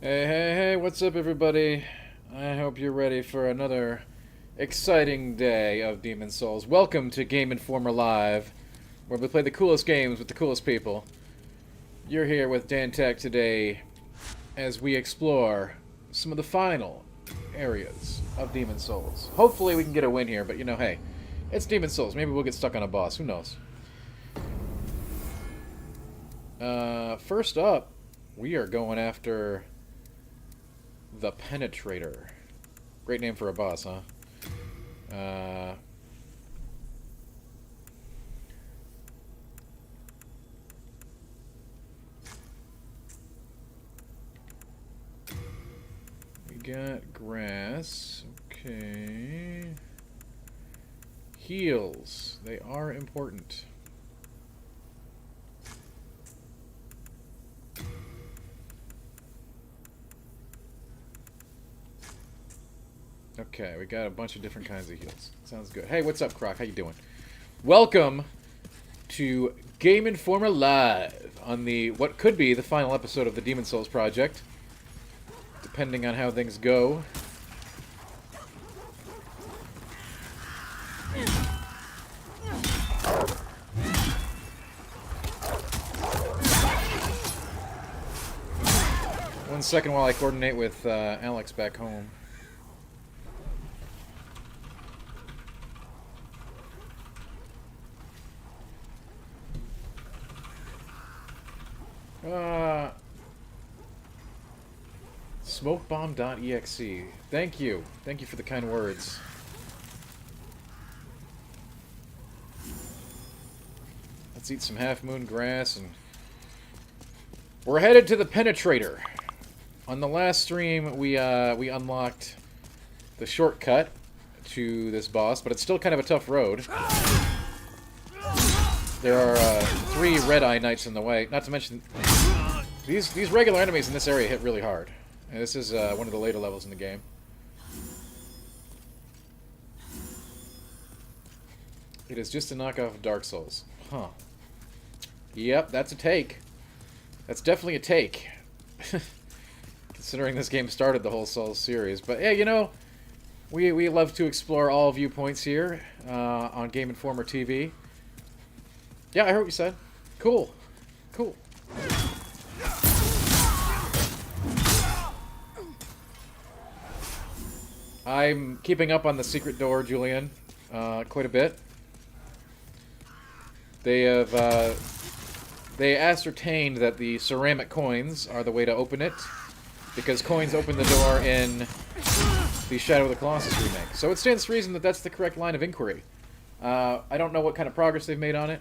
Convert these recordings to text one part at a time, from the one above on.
Hey, hey, hey, what's up, everybody? I hope you're ready for another exciting day of Demon Souls. Welcome to Game Informer Live, where we play the coolest games with the coolest people. You're here with Dan Tack today as we explore some of the final areas of Demon Souls. Hopefully we can get a win here, but you know, hey, it's Demon Souls. Maybe we'll get stuck on a boss. Who knows? First up, we are going after the Penetrator. Great name for a boss, huh? We got grass. Okay. Heals. They are important. Okay, we got a bunch of different kinds of heals. Sounds good. Hey, what's up, Croc? How you doing? Welcome to Game Informer Live on the what could be the final episode of the Demon Souls project, depending on how things go. One second while I coordinate with Alex back home. Smokebomb.exe. Thank you. Thank you for the kind words. Let's eat some half-moon grass and... we're headed to the Penetrator. On the last stream, we unlocked the shortcut to this boss, but it's still kind of a tough road. There are 3 red-eye knights in the way, not to mention... These regular enemies in this area hit really hard. And this is one of the later levels in the game. It is just a knockoff of Dark Souls. Huh. Yep, that's a take. That's definitely a take. Considering this game started the whole Souls series. But yeah, you know, we love to explore all viewpoints here on Game Informer TV. Yeah, I heard what you said. Cool. Cool. I'm keeping up on the secret door, Julian, quite a bit. They have, they ascertained that the ceramic coins are the way to open it, because coins open the door in the Shadow of the Colossus remake. So it stands to reason that that's the correct line of inquiry. I don't know what kind of progress they've made on it.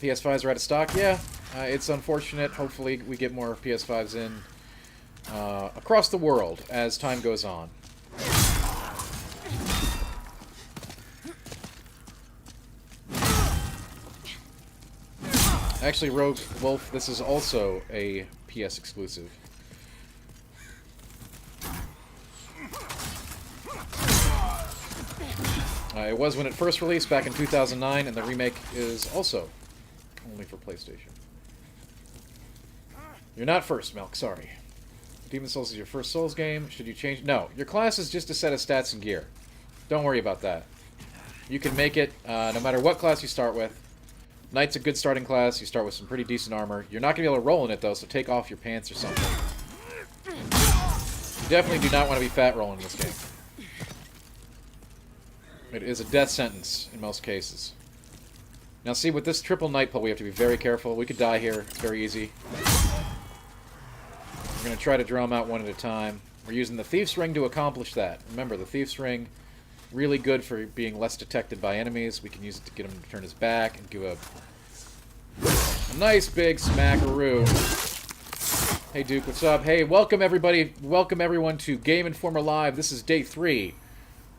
PS5s are out of stock, yeah. It's unfortunate. Hopefully we get more PS5s in across the world as time goes on. Actually, Rogue Wolf, this is also a PS exclusive. It was when it first released back in 2009, and the remake is also only for PlayStation. You're not first, Milk, sorry. Demon Souls is your first Souls game. Should you change? No, your class is just a set of stats and gear. Don't worry about that. You can make it no matter what class you start with. Knight's a good starting class. You start with some pretty decent armor. You're not going to be able to roll in it, though, so take off your pants or something. You definitely do not want to be fat rolling in this game. It is a death sentence in most cases. Now, see, with this triple Knight pull, we have to be very careful. We could die here. It's very easy. We're going to try to draw them out one at a time. We're using the Thief's Ring to accomplish that. Remember, the Thief's Ring, really good for being less detected by enemies. We can use it to get him to turn his back and give a nice big smackaroo. Hey, Duke, what's up? Hey, welcome, everybody. Welcome, everyone, to Game Informer Live. This is day 3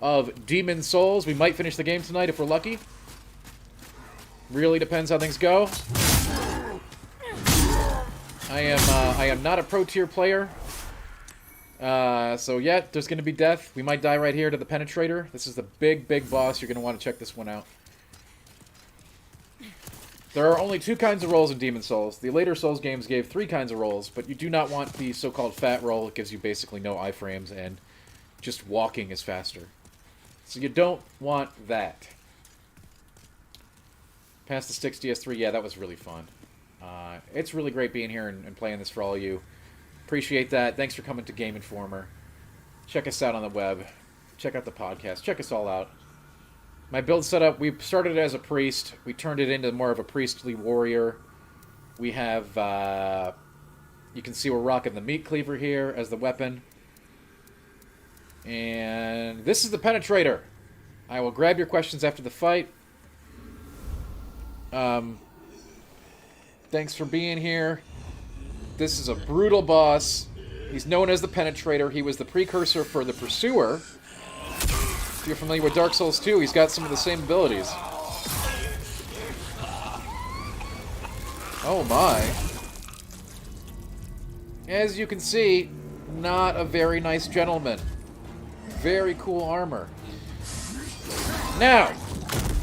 of Demon Souls. We might finish the game tonight if we're lucky. Really depends how things go. I am not a pro-tier player. So yeah, there's going to be death. We might die right here to the Penetrator. This is the big, big boss. You're going to want to check this one out. There are only 2 kinds of rolls in Demon Souls. The later Souls games gave 3 kinds of rolls, but you do not want the so-called fat roll. It gives you basically no iframes, and just walking is faster. So you don't want that. Past the Sticks DS3, yeah, that was really fun. It's really great being here and playing this for all of you. Appreciate that. Thanks for coming to Game Informer. Check us out on the web. Check out the podcast. Check us all out. My build setup, we started as a priest. We turned it into more of a priestly warrior. We have, you can see we're rocking the meat cleaver here as the weapon. And this is the Penetrator. I will grab your questions after the fight. Thanks for being here. This is a brutal boss. He's known as the Penetrator. He was the precursor for the Pursuer. If you're familiar with Dark Souls 2, he's got some of the same abilities. Oh my. As you can see, not a very nice gentleman. Very cool armor. Now,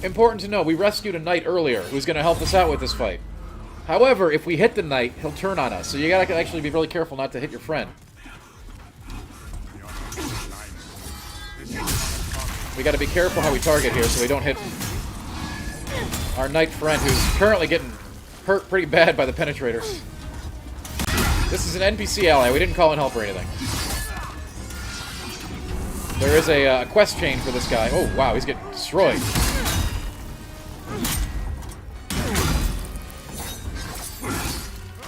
important to know, we rescued a knight earlier who's going to help us out with this fight. However, if we hit the knight, he'll turn on us, so you gotta actually be really careful not to hit your friend. We gotta be careful how we target here so we don't hit our knight friend who's currently getting hurt pretty bad by the Penetrator. This is an NPC ally, we didn't call in help or anything. There is a quest chain for this guy. Oh wow, he's getting destroyed.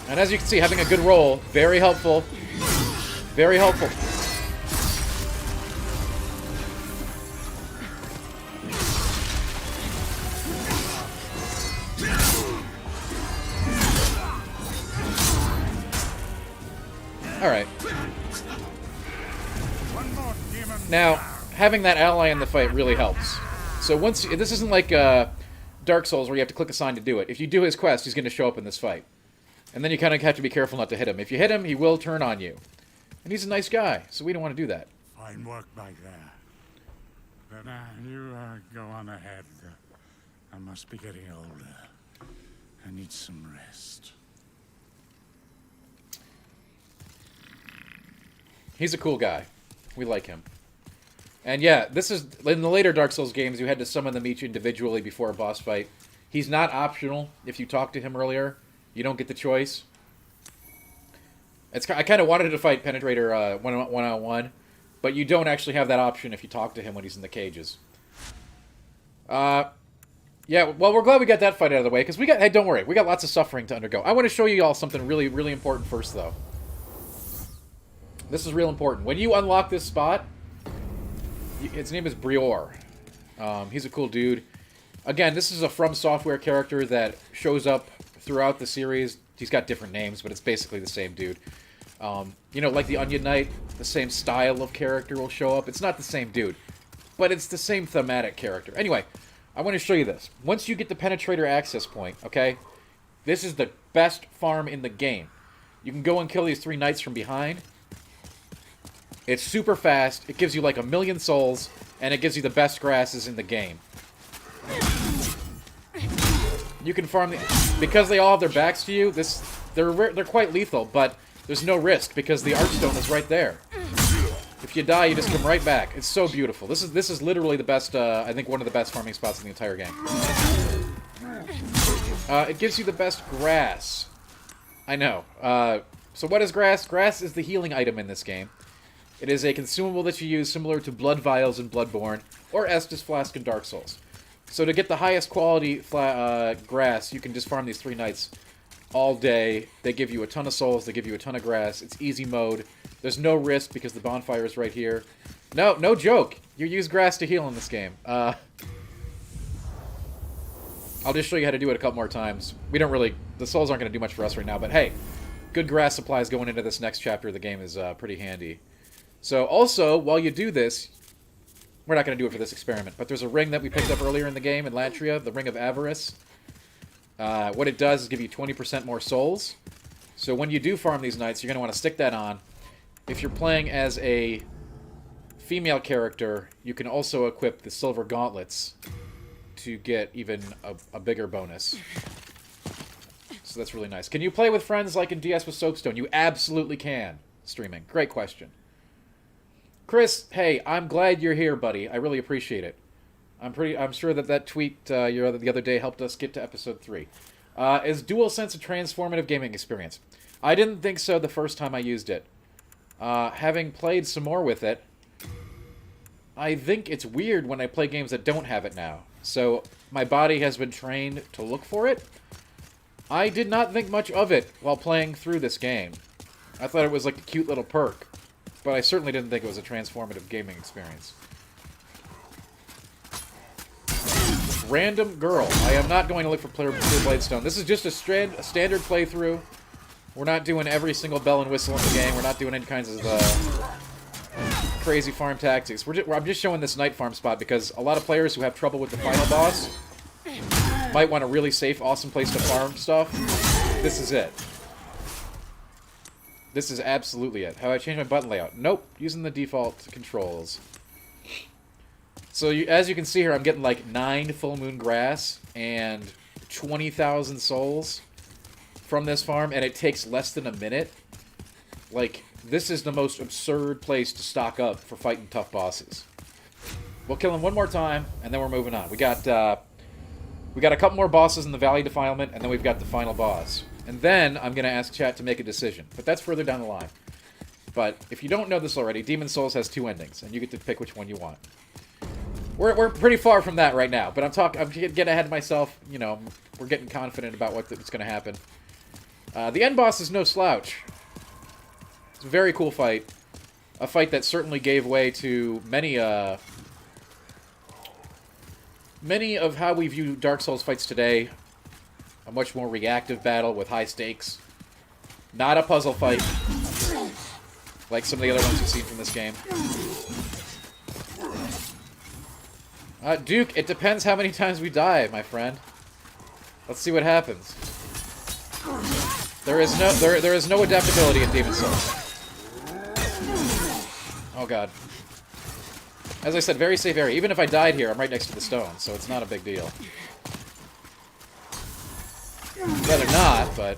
And as you can see, having a good roll, very helpful. Very helpful. Alright. Now, having that ally in the fight really helps. So once, this isn't like Dark Souls where you have to click a sign to do it. If you do his quest, he's going to show up in this fight. And then you kind of have to be careful not to hit him. If you hit him, he will turn on you. And he's a nice guy, so we don't want to do that. Fine work back there. But you go on ahead. I must be getting older. I need some rest. He's a cool guy. We like him. And yeah, this is, in the later Dark Souls games, you had to summon them each individually before a boss fight. He's not optional if you talked to him earlier. You don't get the choice. I kind of wanted to fight Penetrator one-on-one, but you don't actually have that option if you talk to him when he's in the cages. Yeah, well, we're glad we got that fight out of the way, because hey, don't worry, we got lots of suffering to undergo. I want to show you all something really, really important first, though. This is real important. When you unlock this spot, his name is Brior. He's a cool dude. Again, this is a From Software character that shows up throughout the series. He's got different names, but it's basically the same dude. You know, like the Onion Knight, the same style of character will show up. It's not the same dude, but it's the same thematic character. Anyway, I want to show you this. Once you get the Penetrator access point, okay, this is the best farm in the game. You can go and kill these 3 knights from behind. It's super fast. It gives you like 1,000,000 souls, and it gives you the best grasses in the game. You can farm because they all have their backs to you. They're quite lethal, but there's no risk because the Archstone is right there. If you die, you just come right back. It's so beautiful. This is literally the best. I think one of the best farming spots in the entire game. It gives you the best grass. I know. So what is grass? Grass is the healing item in this game. It is a consumable that you use similar to Blood Vials in Bloodborne or Estus Flask in Dark Souls. So to get the highest quality grass, you can just farm these 3 knights all day. They give you a ton of souls. They give you a ton of grass. It's easy mode. There's no risk because the bonfire is right here. No joke. You use grass to heal in this game. I'll just show you how to do it a couple more times. We don't really... The souls aren't going to do much for us right now, but hey, good grass supplies going into this next chapter of the game is pretty handy. So also, while you do this... We're not going to do it for this experiment, but there's a ring that we picked up earlier in the game in Lantria, the Ring of Avarice. What it does is give you 20% more souls. So when you do farm these knights, you're going to want to stick that on. If you're playing as a female character, you can also equip the Silver Gauntlets to get even a bigger bonus. so that's really nice. Can you play with friends like in DS with Soapstone? You absolutely can. Streaming. Great question. Chris, hey, I'm glad you're here, buddy. I really appreciate it. I'm sure that tweet the other day helped us get to episode 3. Is DualSense a transformative gaming experience? I didn't think so the first time I used it. Having played some more with it, I think it's weird when I play games that don't have it now. So my body has been trained to look for it. I did not think much of it while playing through this game. I thought it was like a cute little perk, but I certainly didn't think it was a transformative gaming experience. Random girl. I am not going to look for Pure Bladestone. This is just a standard playthrough. We're not doing every single bell and whistle in the game. We're not doing any kinds of crazy farm tactics. I'm just showing this night farm spot because a lot of players who have trouble with the final boss might want a really safe, awesome place to farm stuff. This is it. This is absolutely it. How do I change my button layout? Nope. Using the default controls. So as you can see here, I'm getting like 9 full moon grass and 20,000 souls from this farm, and it takes less than a minute. Like, this is the most absurd place to stock up for fighting tough bosses. We'll kill him one more time, and then we're moving on. We got a couple more bosses in the Valley Defilement, and then we've got the final boss. And then I'm going to ask chat to make a decision, but that's further down the line. But if you don't know this already, Demon Souls has 2 endings, and you get to pick which one you want. We're pretty far from that right now, but I'm getting ahead of myself. You know, we're getting confident about what's going to happen. The end boss is no slouch. It's a very cool fight. A fight that certainly gave way to many of how we view Dark Souls fights today. A much more reactive battle with high stakes. Not a puzzle fight, like some of the other ones you've seen from this game. Duke, it depends how many times we die, my friend. Let's see what happens. There is no adaptability in Demon Souls. Oh god. As I said, very safe area. Even if I died here, I'm right next to the stone, so it's not a big deal. Rather not, but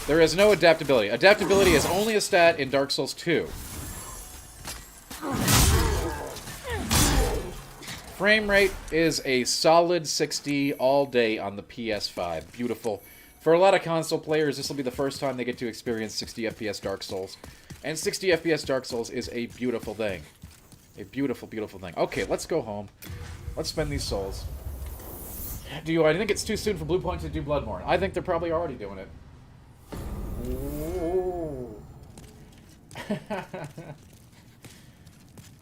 there is no adaptability. Adaptability is only a stat in Dark Souls 2. Frame rate is a solid 60 all day on the PS5. Beautiful. For a lot of console players, this will be the first time they get to experience 60 FPS Dark Souls. And 60 FPS Dark Souls is a beautiful thing. A beautiful, beautiful thing. Okay, let's go home. Let's spend these souls. I think it's too soon for Blue Point to do Bloodborne. I think they're probably already doing it.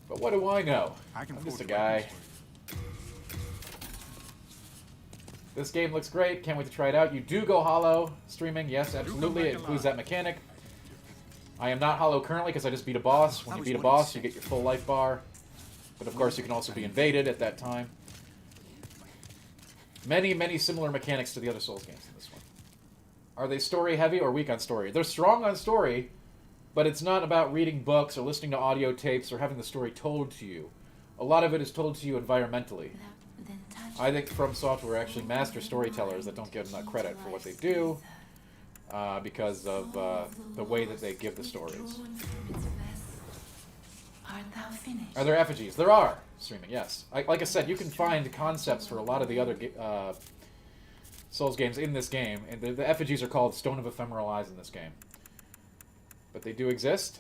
But what do I know? I'm just a guy. This game looks great. Can't wait to try it out. You do go hollow streaming. Yes, absolutely. It includes that mechanic. I am not hollow currently because I just beat a boss. When you beat a boss, you get your full life bar. But of course, you can also be invaded at that time. Many, many similar mechanics to the other Souls games in this one. Are they story heavy or weak on story? They're strong on story, but it's not about reading books or listening to audio tapes or having the story told to you. A lot of it is told to you environmentally. I think From Software are actually master storytellers that don't give them that credit for what they do because of the way that they give the stories. Are there effigies? There are! Streaming, yes. Like I said, you can find concepts for a lot of the other Souls games in this game, and the effigies are called Stone of Ephemeral Eyes in this game. But they do exist.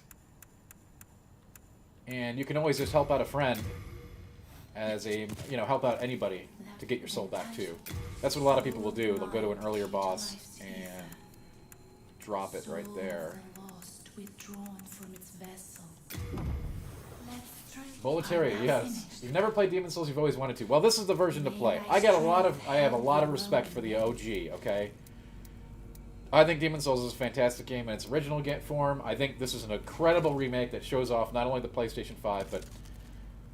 And you can always just help out a friend as a, help out anybody to get your soul back too. That's what a lot of people will do. They'll go to an earlier boss and drop it right there. Boletaria, yes. You've never played Demon Souls, you've always wanted to. Well, this is the version to play. I have a lot of respect for the OG, okay? I think Demon Souls is a fantastic game in its original form. I think this is an incredible remake that shows off not only the PlayStation 5, but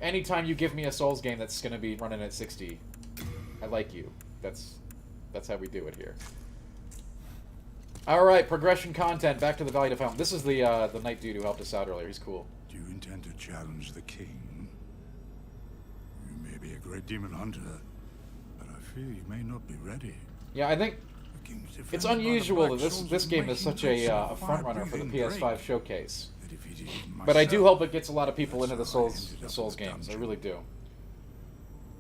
anytime you give me a Souls game that's going to be running at 60, I like you. That's how we do it here. Alright, progression content. Back to the Valley Defilement. This is the knight dude who helped us out earlier. He's cool. Do you intend to challenge the king? You may be a great demon hunter, but I fear you may not be ready. Yeah, I think It's unusual that this game is such a front runner for the PS5 showcase. But I do hope it gets a lot of people into the Souls games. I really do.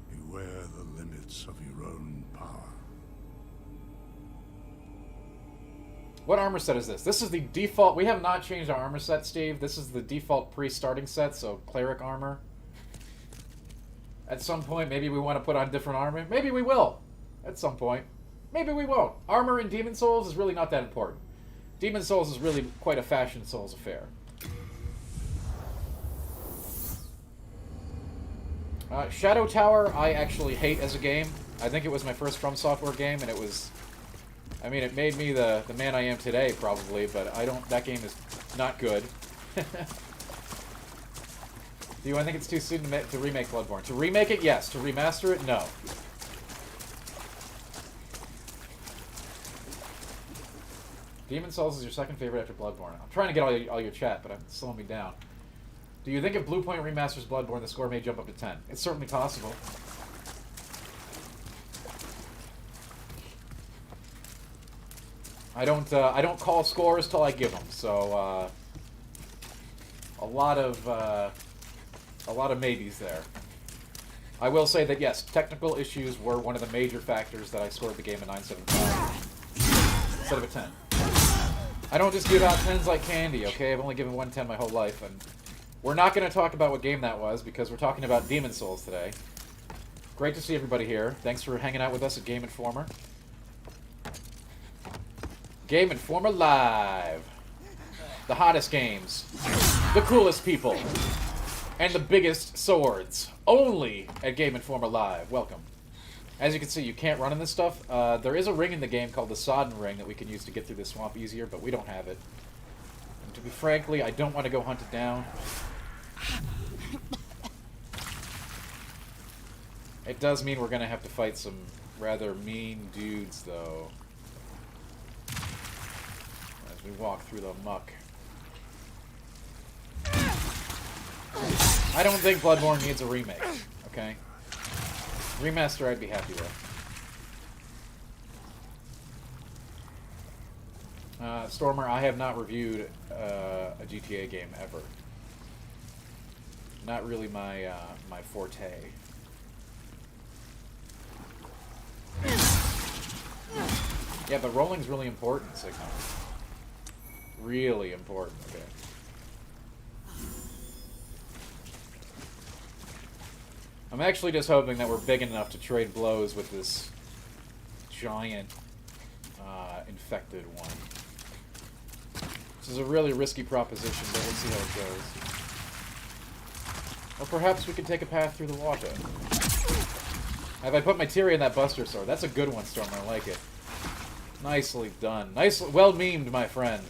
Beware the limits of your own power. What armor set is this? This is the default. We have not changed our armor set, Steve. This is the default pre-starting set, so cleric armor. At some point, maybe we want to put on different armor. Maybe we will. At some point. Maybe we won't. Armor in Demon Souls is really not that important. Demon Souls is really quite a fashion Souls affair. Shadow Tower, I actually hate as a game. I think it was my first From Software game, and it was... I mean, it made me the man I am today, probably, but I don't... That game is not good. Do I think it's too soon to remake Bloodborne? To remake it, yes. To remaster it, no. Demon Souls is your second favorite after Bloodborne. I'm trying to get all your chat, but it's slowing me down. Do you think if Bluepoint remasters Bloodborne, the score may jump up to 10? It's certainly possible. I don't call scores till I give them. So a lot of maybes there. I will say that yes, technical issues were one of the major factors that I scored the game a 9.75 instead of a 10. I don't just give out 10s like candy, okay? I've only given one 10 my whole life, and we're not going to talk about what game that was because we're talking about Demon Souls today. Great to see everybody here. Thanks for hanging out with us at Game Informer. Game Informer Live. The hottest games. The coolest people. And the biggest swords. Only at Game Informer Live. Welcome. As you can see, you can't run in this stuff. There is a ring in the game called the Sodden Ring that we can use to get through this swamp easier, but we don't have it. And to be frankly, I don't want to go hunt it down. It does mean we're going to have to fight some rather mean dudes, though. As we walk through the muck. I don't think Bloodborne needs a remake, okay? Remaster I'd be happy with. Stormer, I have not reviewed a GTA game ever. Not really my my forte. Yeah, but rolling's really important, Signal. Really important, okay. I'm actually just hoping that we're big enough to trade blows with this giant infected one. This is a really risky proposition, but we'll see how it goes. Or perhaps we can take a path through the water. Have I put my Tiri in that Buster Sword? That's a good one, Storm. I like it. Nicely done. Nice, well memed, my friend.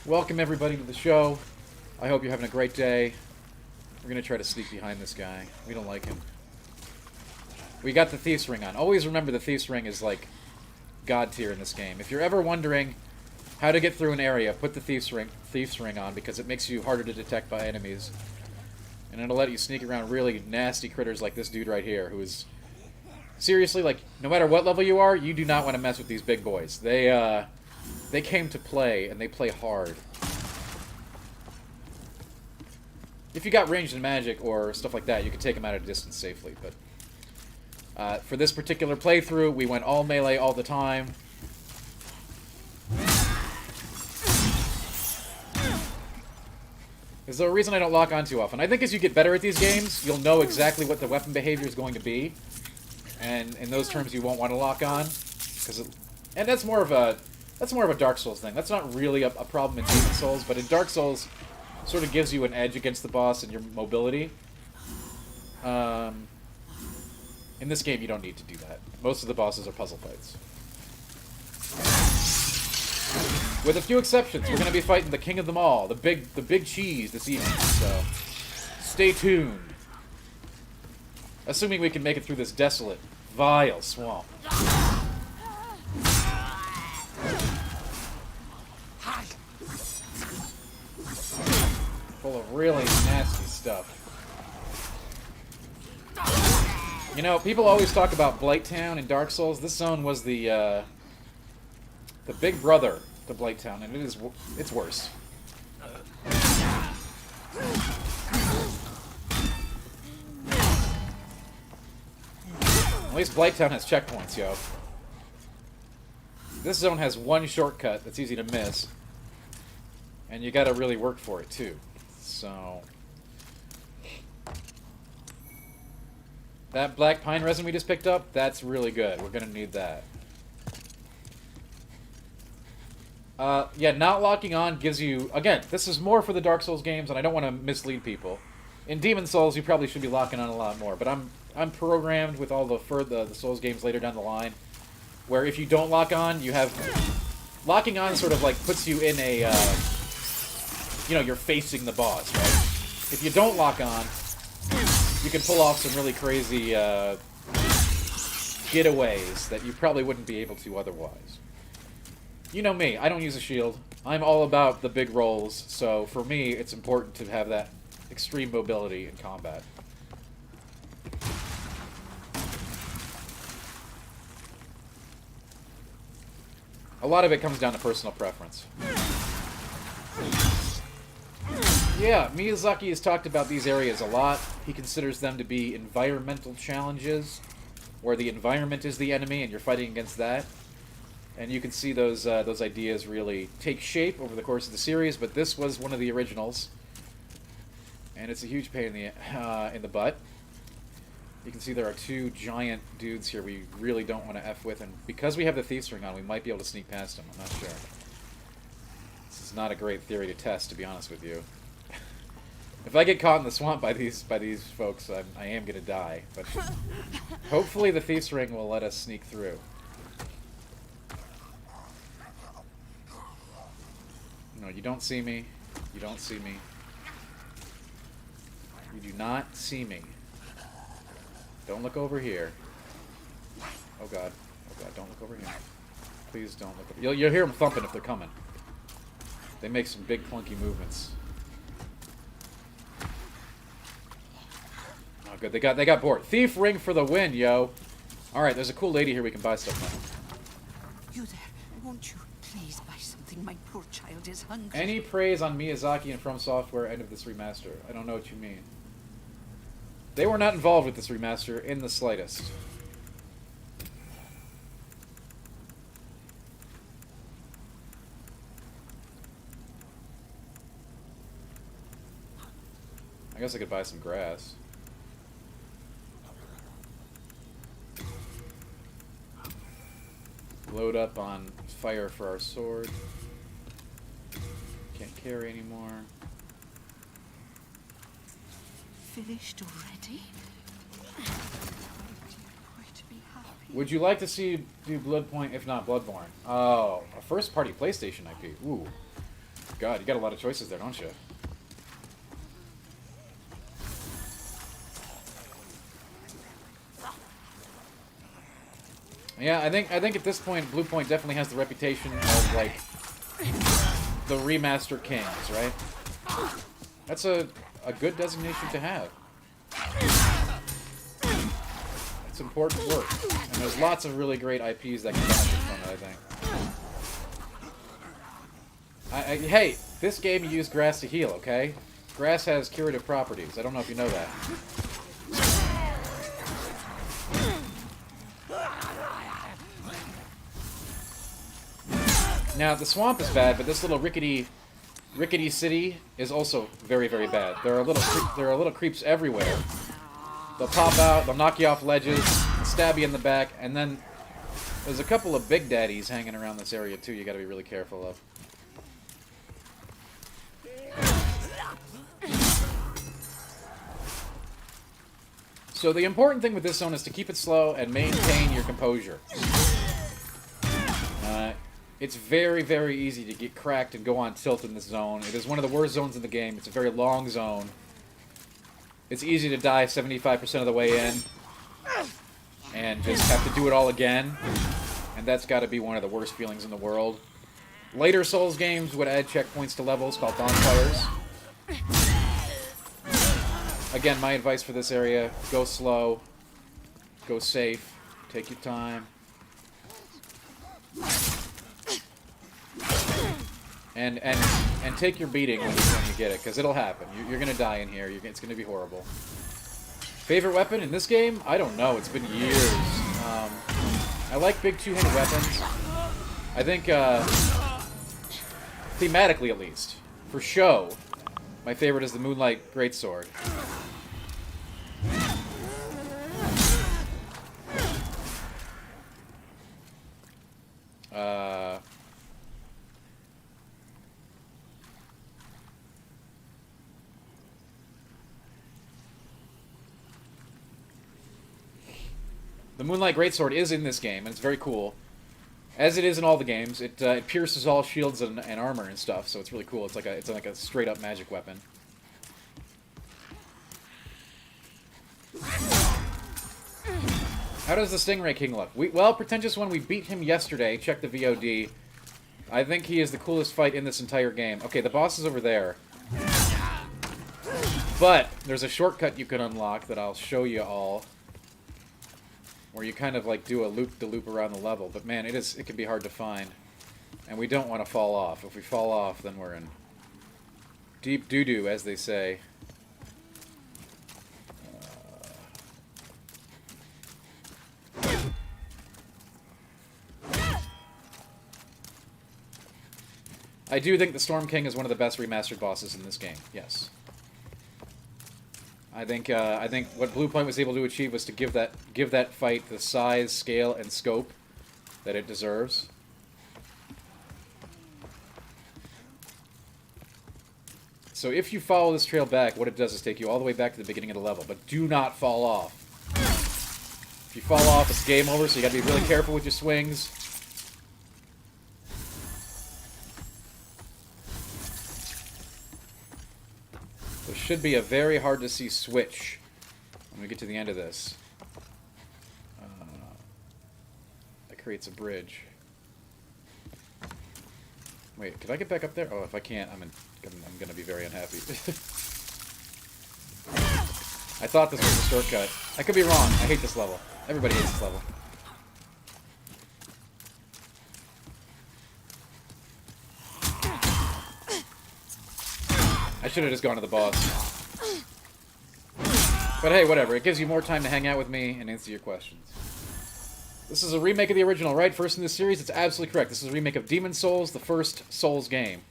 Welcome everybody to the show. I hope you're having a great day. We're going to try to sneak behind this guy. We don't like him. We got the Thief's Ring on. Always remember the Thief's Ring is like God tier in this game. If you're ever wondering how to get through an area, put the Thief's Ring on because it makes you harder to detect by enemies. And it'll let you sneak around really nasty critters like this dude right here, who is... Seriously, like, no matter what level you are, you do not want to mess with these big boys. They came to play, and they play hard. If you got ranged in magic or stuff like that, you can take them out at a distance safely. But for this particular playthrough, we went all melee all the time. There's a reason I don't lock on too often. I think as you get better at these games, you'll know exactly what the weapon behavior is going to be. And in those terms, you won't want to lock on. And that's more of a Dark Souls thing. That's not really a problem in Demon Souls, but in Dark Souls... sort of gives you an edge against the boss and your mobility. In this game, you don't need to do that. Most of the bosses are puzzle fights. With a few exceptions, we're going to be fighting the king of them all, the big cheese this evening, so stay tuned. Assuming we can make it through this desolate, vile swamp. Full of really nasty stuff. You know, people always talk about Blighttown in Dark Souls. This zone was the big brother to Blighttown, and it's worse. At least Blighttown has checkpoints, yo. This zone has one shortcut that's easy to miss, and you gotta really work for it, too. So... that black pine resin we just picked up, that's really good. We're gonna need that. Yeah, not locking on gives you... again, this is more for the Dark Souls games, and I don't want to mislead people. In Demon Souls, you probably should be locking on a lot more, but I'm programmed with all the Souls games later down the line, where if you don't lock on, you have... locking on sort of like puts you in a... you know, you're facing the boss, right? If you don't lock on, you can pull off some really crazy getaways that you probably wouldn't be able to otherwise. You know me, I don't use a shield. I'm all about the big rolls, so for me, it's important to have that extreme mobility in combat. A lot of it comes down to personal preference. Yeah, Miyazaki has talked about these areas a lot. He considers them to be environmental challenges, where the environment is the enemy and you're fighting against that. And you can see those ideas really take shape over the course of the series, but this was one of the originals. And it's a huge pain in the butt. You can see there are two giant dudes here we really don't want to F with, and because we have the Thief's Ring on, we might be able to sneak past them. I'm not sure. This is not a great theory to test, to be honest with you. If I get caught in the swamp by these folks, I am going to die. But hopefully the Thief's Ring will let us sneak through. No, you don't see me. You don't see me. You do not see me. Don't look over here. Oh god. Oh god, don't look over here. Please don't look over. You'll hear them thumping if they're coming. They make some big clunky movements. Oh good, they got bored. Thief Ring for the win, yo. Alright, there's a cool lady here we can buy stuff from. You there, won't you please buy something? My poor child is hungry. Any praise on Miyazaki and From Software end of this remaster? I don't know what you mean. They were not involved with this remaster in the slightest. I guess I could buy some grass. Load up on fire for our sword. Can't carry anymore. Finished already? To be happy. Would you like to see you do Bloodpoint, if not Bloodborne? Oh, a first-party PlayStation IP. Ooh. God, you got a lot of choices there, don't you? Yeah, I think at this point, Bluepoint definitely has the reputation of, like, the remaster kings, right? That's a good designation to have. It's important work. And there's lots of really great IPs that can benefit from it, I think. Hey, this game you use grass to heal, okay? Grass has curative properties. I don't know if you know that. Now, the swamp is bad, but this little rickety city is also very, very bad. There are little creeps everywhere. They'll pop out, they'll knock you off ledges, stab you in the back, and then there's a couple of big daddies hanging around this area too you gotta be really careful of. So the important thing with this zone is to keep it slow and maintain your composure. It's very, very easy to get cracked and go on tilt in this zone. It is one of the worst zones in the game. It's a very long zone. It's easy to die 75% of the way in and just have to do it all again. And that's got to be one of the worst feelings in the world. Later Souls games would add checkpoints to levels called bonfires. Again, my advice for this area, go slow. Go safe. Take your time. And take your beating when you get it, because it'll happen. You're going to die in here. It's going to be horrible. Favorite weapon in this game? I don't know. It's been years. I like big two-handed weapons. I think, thematically at least, for show, my favorite is the Moonlight Greatsword. The Moonlight Greatsword is in this game, and it's very cool. As it is in all the games, it pierces all shields and armor and stuff, so it's really cool. It's like a straight-up magic weapon. How does the Stingray King look? Well, Pretentious One, we beat him yesterday. Check the VOD. I think he is the coolest fight in this entire game. Okay, the boss is over there. But there's a shortcut you can unlock that I'll show you all, where you kind of like do a loop-de-loop around the level. But man, it can be hard to find. And we don't want to fall off. If we fall off, then we're in deep doo-doo, as they say. I do think the Storm King is one of the best remastered bosses in this game. Yes. I think what Blue Point was able to achieve was to give that fight the size, scale, and scope that it deserves. So if you follow this trail back, what it does is take you all the way back to the beginning of the level, but do not fall off. If you fall off, it's game over, so you gotta be really careful with your swings. There should be a very hard-to-see switch when we get to the end of this. That creates a bridge. Wait, can I get back up there? Oh, if I can't, I'm going to be very unhappy. I thought this was a shortcut. I could be wrong. I hate this level. Everybody hates this level. I should have just gone to the boss. But hey, whatever. It gives you more time to hang out with me and answer your questions. This is a remake of the original, right? First in this series? It's absolutely correct. This is a remake of Demon's Souls, the first Souls game.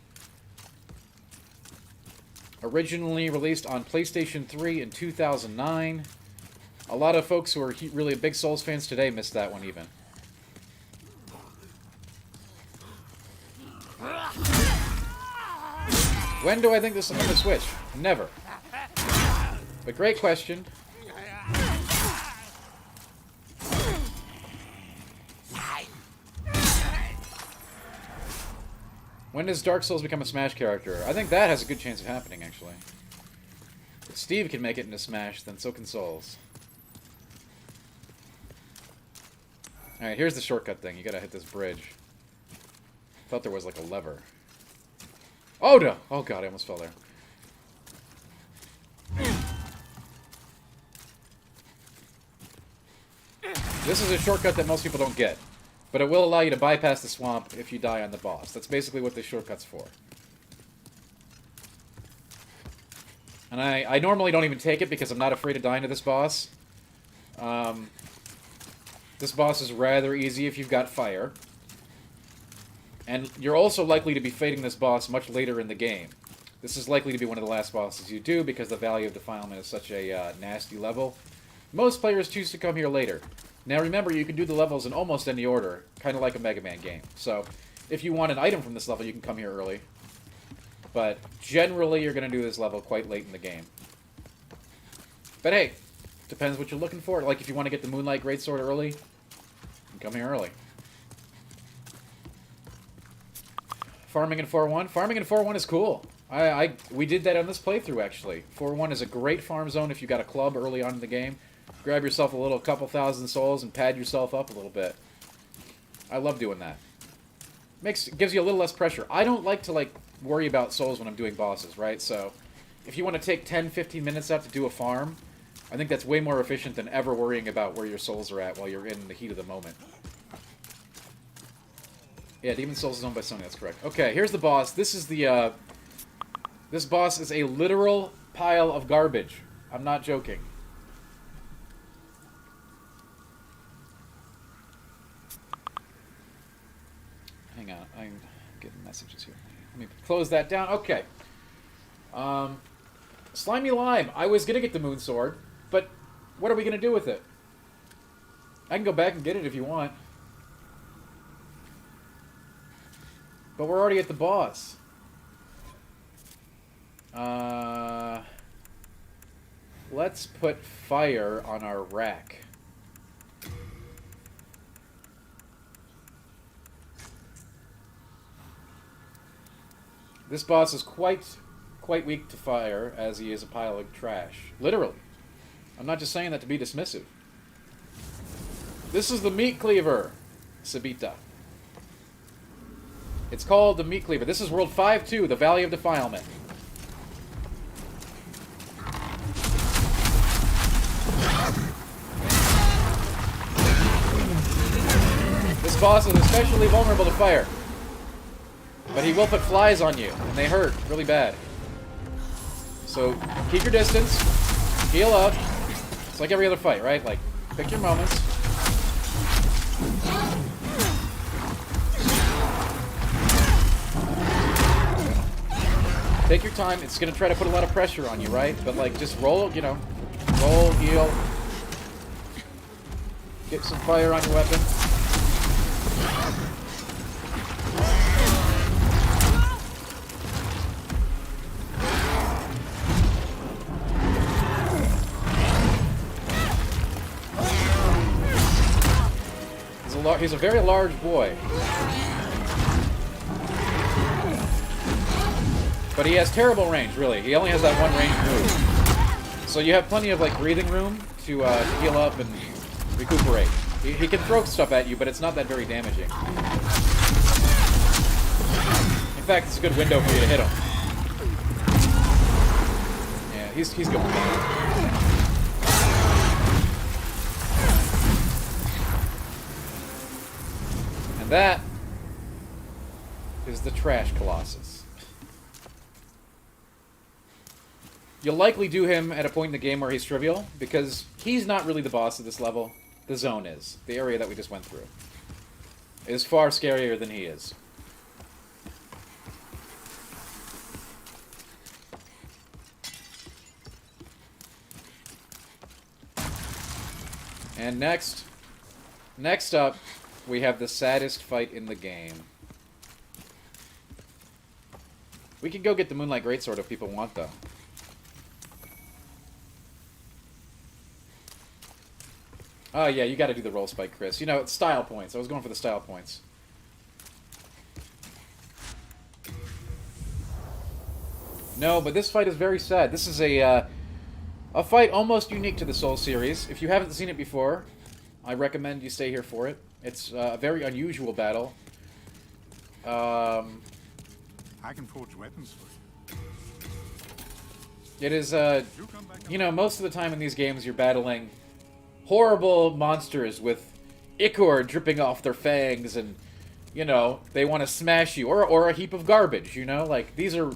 Originally released on PlayStation 3 in 2009. A lot of folks who are really big Souls fans today missed that one even. When do I think this is going to switch? Never. But great question. When does Dark Souls become a Smash character? I think that has a good chance of happening, actually. If Steve can make it into Smash, then so can Souls. Alright, here's the shortcut thing. You gotta hit this bridge. Thought there was like a lever. Oh no! Oh god, I almost fell there. This is a shortcut that most people don't get. But it will allow you to bypass the swamp if you die on the boss. That's basically what this shortcut's for. And I normally don't even take it because I'm not afraid of dying to this boss. This boss is rather easy if you've got fire. And you're also likely to be fighting this boss much later in the game. This is likely to be one of the last bosses you do because the Valley of Defilement is such a nasty level. Most players choose to come here later. Now remember, you can do the levels in almost any order, kind of like a Mega Man game. So, if you want an item from this level, you can come here early. But generally, you're going to do this level quite late in the game. But hey, depends what you're looking for. Like if you want to get the Moonlight Greatsword early, you can come here early. Farming in 4-1? Farming in 4-1 is cool. We did that on this playthrough, actually. 4-1 is a great farm zone if you got a club early on in the game. Grab yourself a couple thousand souls and pad yourself up a little bit. I love doing that. Gives you a little less pressure. I don't like to worry about souls when I'm doing bosses, right? So if you want to take 10, 15 minutes out to do a farm, I think that's way more efficient than ever worrying about where your souls are at while you're in the heat of the moment. Yeah, Demon Souls is owned by Sony, that's correct. Okay, here's the boss. This is the, this boss is a literal pile of garbage. I'm not joking. Hang on, I'm getting messages here. Let me close that down. Okay. Slimy Lime. I was going to get the Moon Sword, but what are we going to do with it? I can go back and get it if you want. But we're already at the boss. Let's put fire on our rack. This boss is quite weak to fire, as he is a pile of trash. Literally. I'm not just saying that to be dismissive. This is the Meat Cleaver, Sabita. It's called the Meat Cleaver. This is World 5-2, the Valley of Defilement. This boss is especially vulnerable to fire. But he will put flies on you, and they hurt really bad. So, keep your distance, heal up. It's like every other fight, right? Like, pick your moments. Take your time. It's going to try to put a lot of pressure on you, right? But, like, just roll, you know. Roll, heal. Get some fire on your weapon. He's a very large boy. But he has terrible range, really. He only has that one range move. So you have plenty of, like, breathing room to heal up and recuperate. He can throw stuff at you, but it's not that very damaging. In fact, it's a good window for you to hit him. Yeah, he's good. That is the Trash Colossus. You'll likely do him at a point in the game where he's trivial, because he's not really the boss of this level. The zone is. The area that we just went through is far scarier than he is. And next up, we have the saddest fight in the game. We can go get the Moonlight Greatsword if people want, though. Oh, yeah, you gotta do the roll spike, Chris. You know, it's style points. I was going for the style points. No, but this fight is very sad. This is a fight almost unique to the Souls series. If you haven't seen it before, I recommend you stay here for it. It's a very unusual battle. I can forge weapons for you. It is, you know, most of the time in these games you're battling horrible monsters with ichor dripping off their fangs and, you know, they want to smash you. Or a heap of garbage, you know? Like, these are,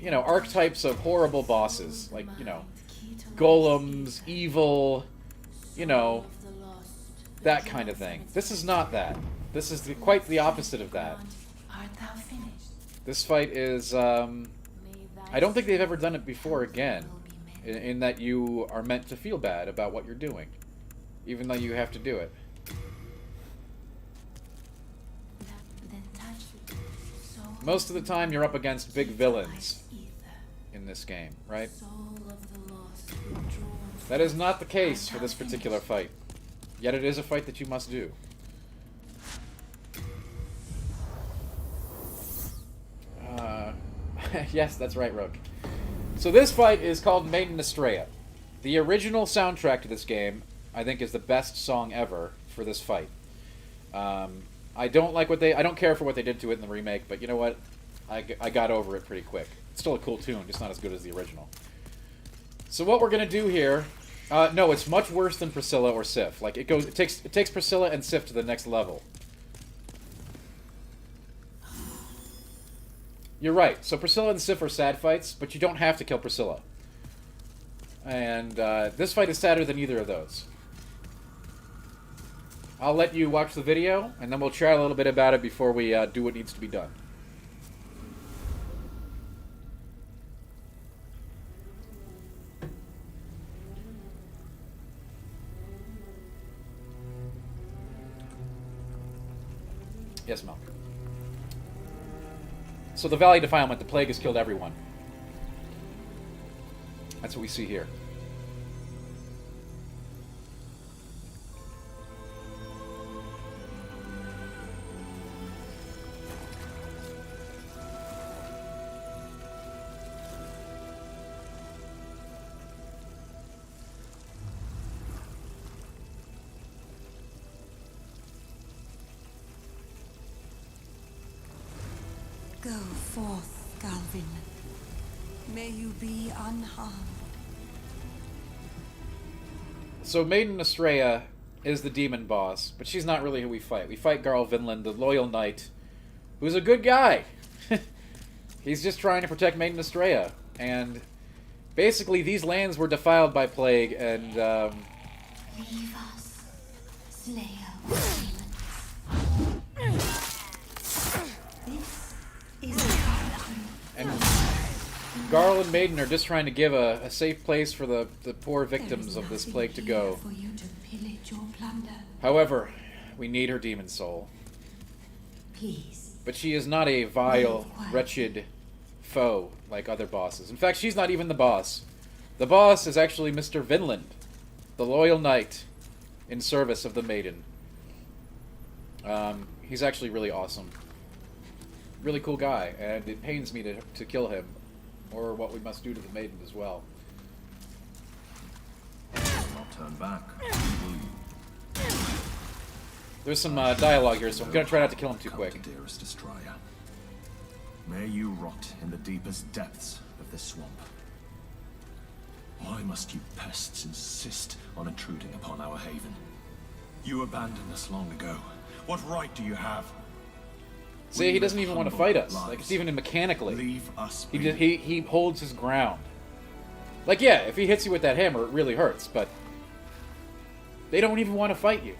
you know, archetypes of horrible bosses. Like, you know, golems, evil, you know, that kind of thing. This is not that. This is quite the opposite of that. This fight is, I don't think they've ever done it before again, in that you are meant to feel bad about what you're doing, even though you have to do it. Most of the time you're up against big villains in this game, right? That is not the case for this particular fight. Yet it is a fight that you must do. Yes, that's right, Rook. So this fight is called Maiden Astraea. The original soundtrack to this game, I think, is the best song ever for this fight. I don't care for what they did to it in the remake, but you know what? I got over it pretty quick. It's still a cool tune, just not as good as the original. So what we're gonna do here... no, it's much worse than Priscilla or Sif. Like, it takes Priscilla and Sif to the next level. You're right. So Priscilla and Sif are sad fights, but you don't have to kill Priscilla. And this fight is sadder than either of those. I'll let you watch the video, and then we'll chat a little bit about it before we do what needs to be done. Yes, Mel. So the Valley Defilement, the plague has killed everyone. That's what we see here. Go forth, Galvin. May you be unharmed. So Maiden Astraea is the demon boss, but she's not really who we fight. We fight Garl Vinland, the loyal knight, who's a good guy. He's just trying to protect Maiden Astraea, and basically these lands were defiled by plague, and Leave us, Slayer of Demons. This is and Garl and Maiden are just trying to give a safe place for the poor victims of this plague to go. For you to pillage or plunder. However, we need her demon soul. Please. But she is not a vile, wretched foe like other bosses. In fact, she's not even the boss. The boss is actually Mr. Vinland, the loyal knight in service of the Maiden. He's actually really awesome. Really cool guy, and it pains me to kill him, or what we must do to the Maiden as well. Not turn back. There's some dialogue here, so I'm going to try not to kill him too quick. Dearest Astraea, may you rot in the deepest depths of this swamp. Why must you pests insist on intruding upon our haven? You abandoned us long ago. What right do you have? See, he doesn't even want to fight us. Like, it's even mechanically. Leave us be. He holds his ground. Like, yeah, if he hits you with that hammer, it really hurts, but they don't even want to fight you.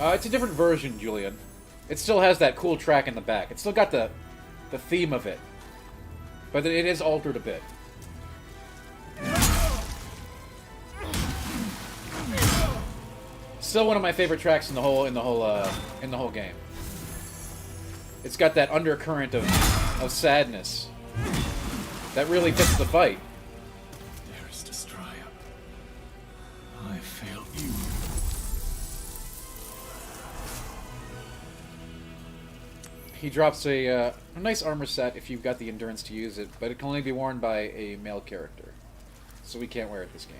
It's a different version, Julian. It still has that cool track in the back. It's still got the theme of it, but it is altered a bit. Still one of my favorite tracks in the whole game. It's got that undercurrent of sadness that really fits the fight. Dearest Astraea, I failed you. He drops a nice armor set if you've got the endurance to use it, but it can only be worn by a male character, so we can't wear it this game.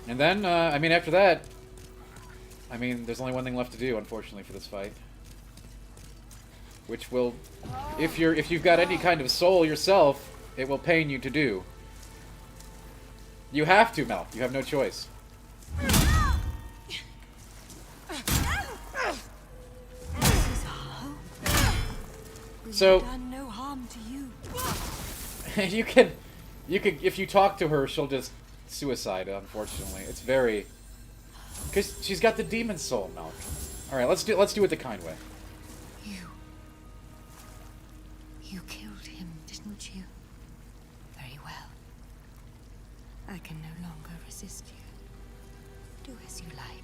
And then, I mean, after that, I mean, there's only one thing left to do, unfortunately, for this fight, which will, if you've got any kind of soul yourself, it will pain you to do. You have to, Mel. You have no choice. So done no harm to you. you can if you talk to her, she'll just suicide. Unfortunately, it's very because she's got the demon soul, Mel. All right, let's do it the kind way. You killed him, didn't you? Very well. I can no longer resist you. Do as you like.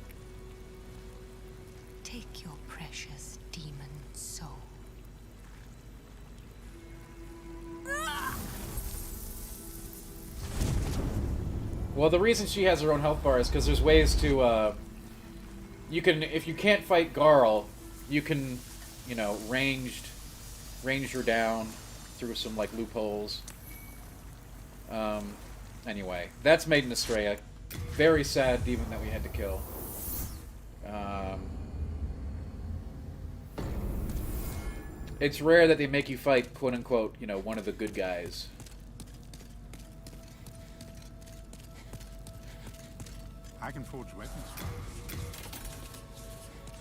Take your precious demon soul. Well, the reason she has her own health bar is because there's ways to You can, if you can't fight Garl, you can, you know, range her down through some, like, loopholes. Anyway, that's Maiden Astraea. Very sad demon that we had to kill. It's rare that they make you fight, quote-unquote, you know, one of the good guys. I can forge weapons.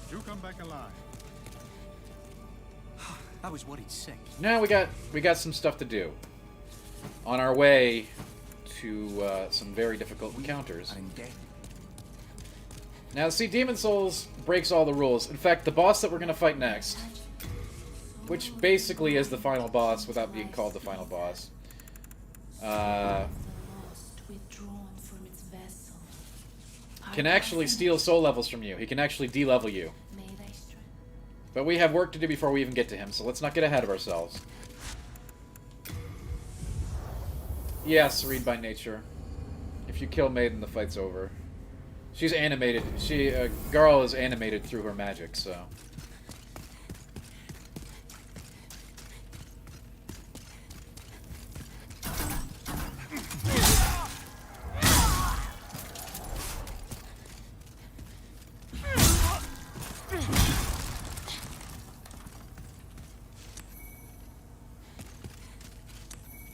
You come back alive. That was what he'd say. Now we got some stuff to do. On our way to some very difficult encounters. I'm dead. Now, see, Demon Souls breaks all the rules. In fact, the boss that we're going to fight next, which basically is the final boss without being called the final boss, can actually steal soul levels from you. He can actually de-level you. But we have work to do before we even get to him, so let's not get ahead of ourselves. Yes, read by nature. If you kill Maiden, the fight's over. She's animated. Garl is animated through her magic, so...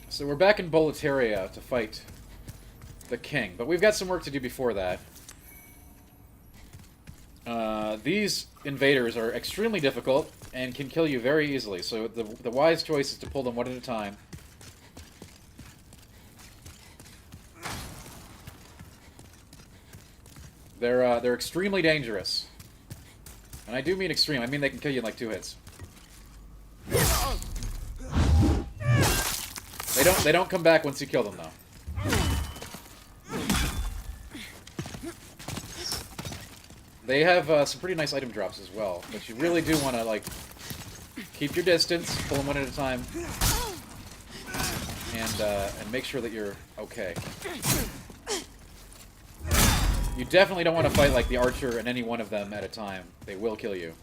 So we're back in Boletaria to fight the king, but we've got some work to do before that. These invaders are extremely difficult and can kill you very easily, so the wise choice is to pull them one at a time. They're extremely dangerous. And I do mean extreme, I mean they can kill you in like 2 hits. They don't come back once you kill them, though. They have some pretty nice item drops as well, but you really do want to, like, keep your distance, pull them one at a time, and make sure that you're okay. You definitely don't want to fight, like, the archer and any one of them at a time. They will kill you.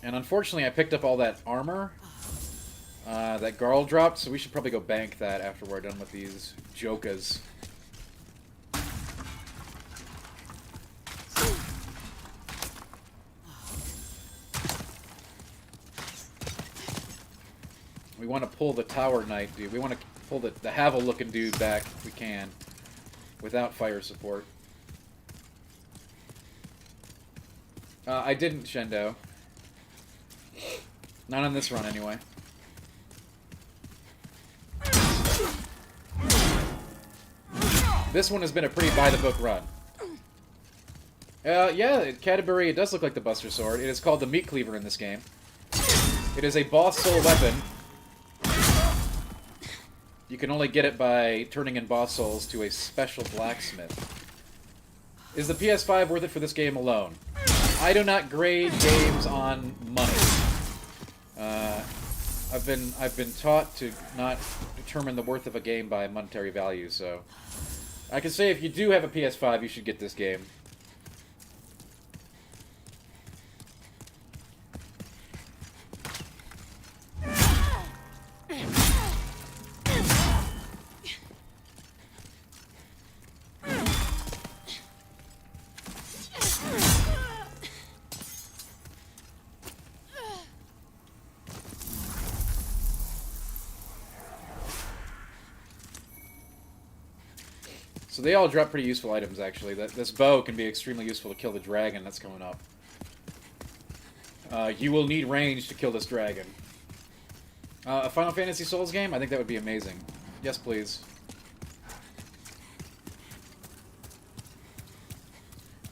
And unfortunately, I picked up all that armor that Garl dropped, so we should probably go bank that after we're done with these Jokas. We want to pull the Tower Knight dude. We want to pull the Havel-looking dude back if we can, without fire support. I didn't, Shendo. Not on this run, anyway. This one has been a pretty by-the-book run. Yeah, Canterbury, it does look like the Buster Sword. It is called the Meat Cleaver in this game. It is a boss soul weapon. You can only get it by turning in boss souls to a special blacksmith. Is the PS5 worth it for this game alone? I do not grade games on money. I've been taught to not determine the worth of a game by monetary value, so I can say if you do have a PS5, you should get this game. So they all drop pretty useful items, actually. This bow can be extremely useful to kill the dragon that's coming up. You will need range to kill this dragon. A Final Fantasy Souls game? I think that would be amazing. Yes, please.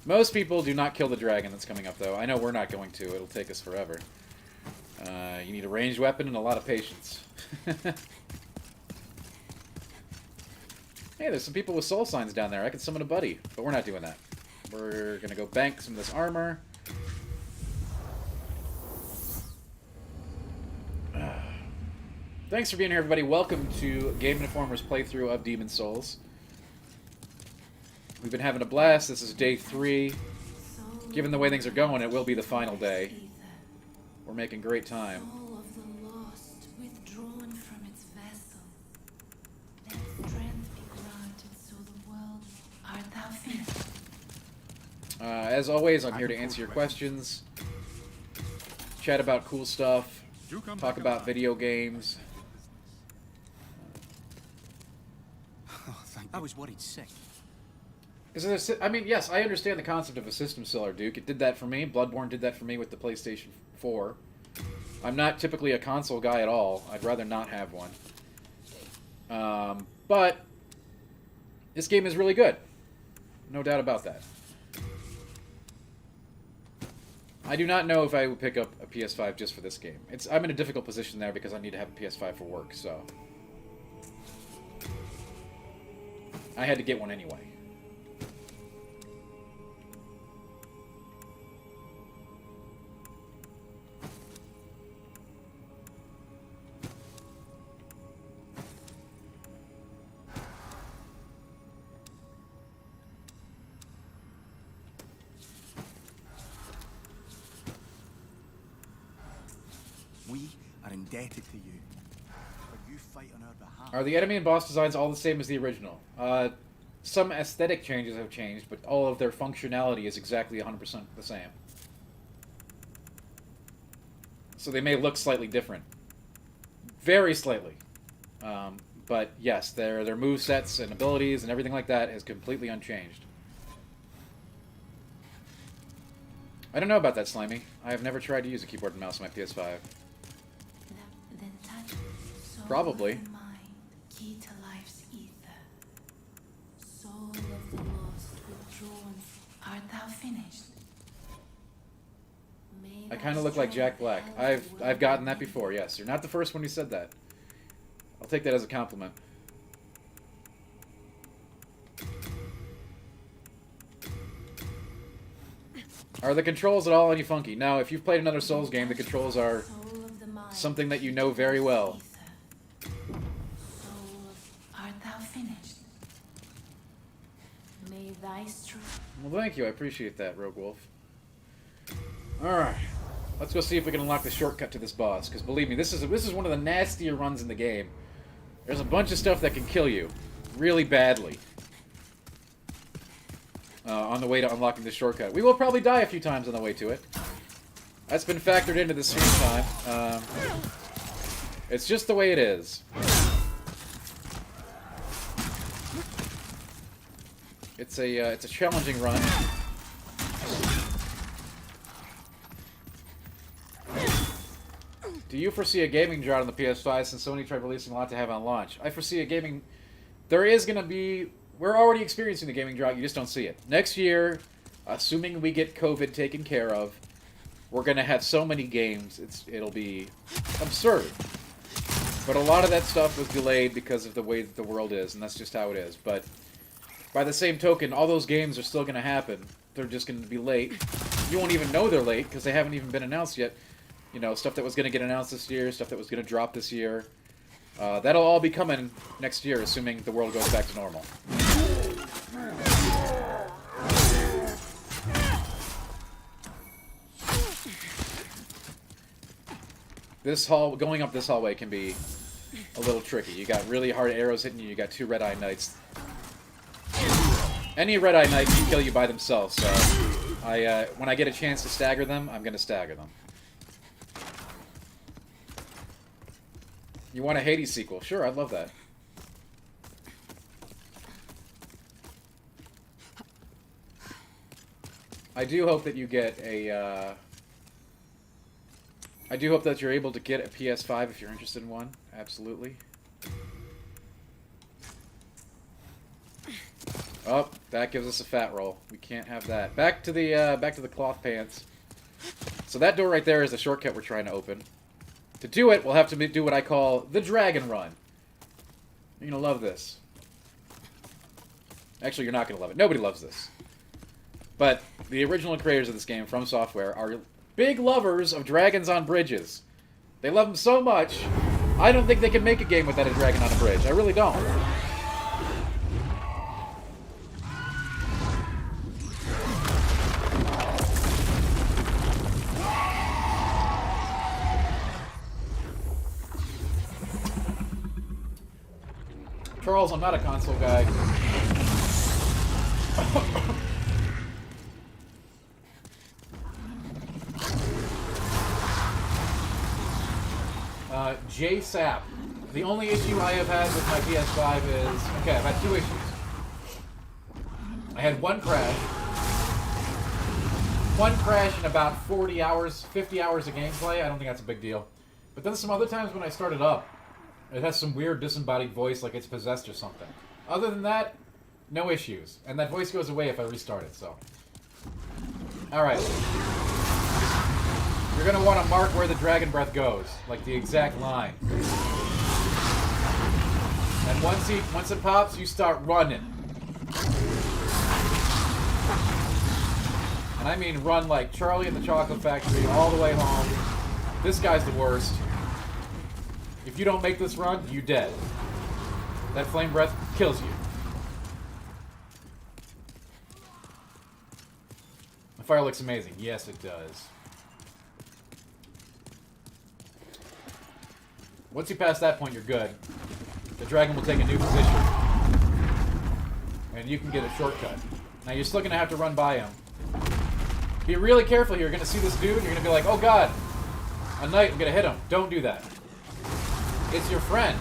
Most people do not kill the dragon that's coming up, though. I know we're not going to. It'll take us forever. You need a ranged weapon and a lot of patience. Hey, there's some people with soul signs down there. I could summon a buddy, but we're not doing that. We're gonna go bank some of this armor. Thanks for being here, everybody. Welcome to Game Informer's playthrough of Demon's Souls. We've been having a blast. This is day 3. Given the way things are going, it will be the final day. We're making great time. Soul of the lost, withdrawn from its vessel. Let strength be granted, so the world art thou finished. As always, I'm here to answer your questions, chat about cool stuff, talk about video games. Oh, thank you. I was worried sick. I mean, yes, I understand the concept of a system seller, Duke. It did that for me. Bloodborne did that for me with the PlayStation 4. I'm not typically a console guy at all. I'd rather not have one. But this game is really good. No doubt about that. I do not know if I would pick up a PS5 just for this game. I'm in a difficult position there because I need to have a PS5 for work, so I had to get one anyway. We are indebted to you. For you fight on our behalf. Are the enemy and boss designs all the same as the original? Some aesthetic changes have changed, but all of their functionality is exactly 100% the same. So they may look slightly different. Very slightly. But yes, their movesets and abilities and everything like that is completely unchanged. I don't know about that, Slimy. I have never tried to use a keyboard and mouse on my PS5. Then touch soul Probably. of the mind, key to life's ether. Soul of the lost, withdrawn, art thou finished? May I thy kind of look like Jack strength Black. held I've gotten that before, yes. You're not the first one who said that. I'll take that as a compliment. Are the controls at all any funky? No, if you've played another Souls game, the controls are Soul of the mind, something that you know very well. ether. Soul of, art thou finished? May thy strength. Well, thank you. I appreciate that, Rogue Wolf. Alright. Let's go see if we can unlock the shortcut to this boss, because believe me, this is one of the nastier runs in the game. There's a bunch of stuff that can kill you really badly on the way to unlocking the shortcut. We will probably die a few times on the way to it. That's been factored into the stream time. It's just the way it is. It's a challenging run. Do you foresee a gaming drought on the PS5 since Sony tried releasing a lot to have on launch? I foresee a gaming... There is going to be... We're already experiencing the gaming drought, you just don't see it. Next year, assuming we get COVID taken care of, we're going to have so many games, it'll be absurd. But a lot of that stuff was delayed because of the way that the world is, and that's just how it is. But by the same token, all those games are still going to happen. They're just going to be late. You won't even know they're late because they haven't even been announced yet. You know, stuff that was going to get announced this year, stuff that was going to drop this year. That'll all be coming next year, assuming the world goes back to normal. Going up this hallway can be a little tricky. You got really hard arrows hitting you, you got 2 Red-Eye Knights. Any Red-Eye Knight can kill you by themselves, so when I get a chance to stagger them, I'm going to stagger them. You want a Hades sequel? Sure, I'd love that. I do hope that you get a, I do hope that you're able to get a PS5 if you're interested in one. Absolutely. Oh, that gives us a fat roll. We can't have that. Back to the cloth pants. So that door right there is the shortcut we're trying to open. To do it, we'll have to do what I call the Dragon Run. You're going to love this. Actually, you're not going to love it. Nobody loves this. But the original creators of this game, From Software, are big lovers of dragons on bridges. They love them so much I don't think they can make a game without a dragon on a bridge. I really don't. Charles, I'm not a console guy. JSAP. The only issue I have had with my PS5 is... Okay, I've had two issues. I had one crash. One crash in about 40 hours, 50 hours of gameplay. I don't think that's a big deal. But then some other times when I started up, it has some weird disembodied voice like it's possessed or something. Other than that, no issues. And that voice goes away if I restart it, so... Alright. You're going to want to mark where the dragon breath goes, like the exact line. And once it pops, you start running. And I mean run like Charlie in the Chocolate Factory all the way home. This guy's the worst. If you don't make this run, you dead. That flame breath kills you. The fire looks amazing. Yes, it does. Once you pass that point, you're good. The dragon will take a new position. And you can get a shortcut. Now, you're still going to have to run by him. Be really careful here. You're going to see this dude, and you're going to be like, oh god, a knight, I'm going to hit him. Don't do that. It's your friend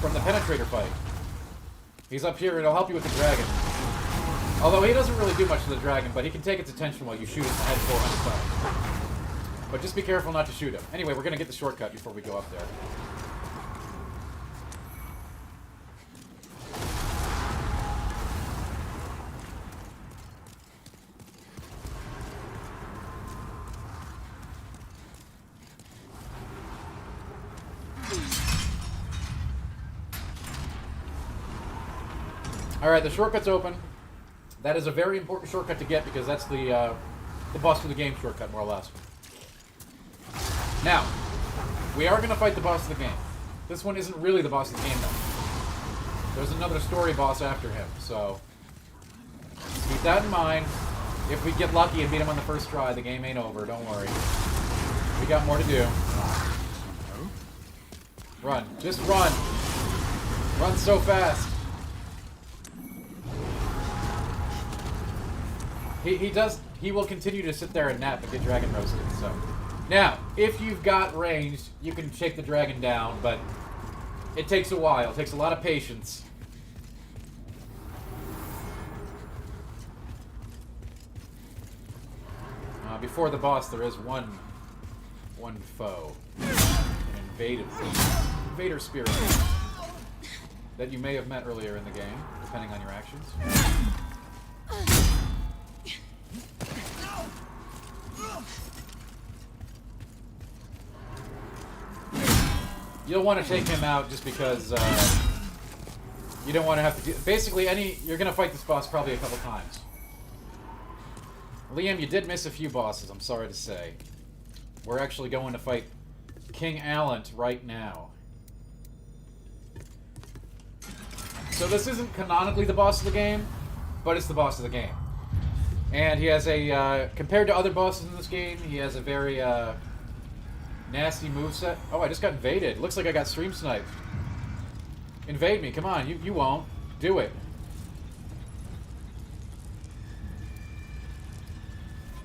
from the Penetrator fight. He's up here, and he'll help you with the dragon. Although he doesn't really do much to the dragon, but he can take its attention while you shoot it in the head 400 times. But just be careful not to shoot him. Anyway, we're going to get the shortcut before we go up there. Alright, the shortcut's open. That is a very important shortcut to get because that's the boss of the game shortcut, more or less. Now, we are going to fight the boss of the game. This one isn't really the boss of the game, though. There's another story boss after him, so keep that in mind. If we get lucky and beat him on the first try, the game ain't over, don't worry. We got more to do. Run. Just run. Run so fast. He will continue to sit there and nap and get dragon roasted, so. Now, if you've got ranged, you can shake the dragon down, but it takes a while. It takes a lot of patience. Before the boss, there is one foe. An invader spirit that you may have met earlier in the game, depending on your actions. You'll want to take him out just because you don't want to have to do... Basically, you're going to fight this boss probably a couple times. Liam, you did miss a few bosses, I'm sorry to say. We're actually going to fight King Allant right now. So this isn't canonically the boss of the game, but it's the boss of the game. And he has a... compared to other bosses in this game, he has a very... nasty moveset. Oh, I just got invaded. Looks like I got stream sniped. Invade me. Come on. You won't. Do it.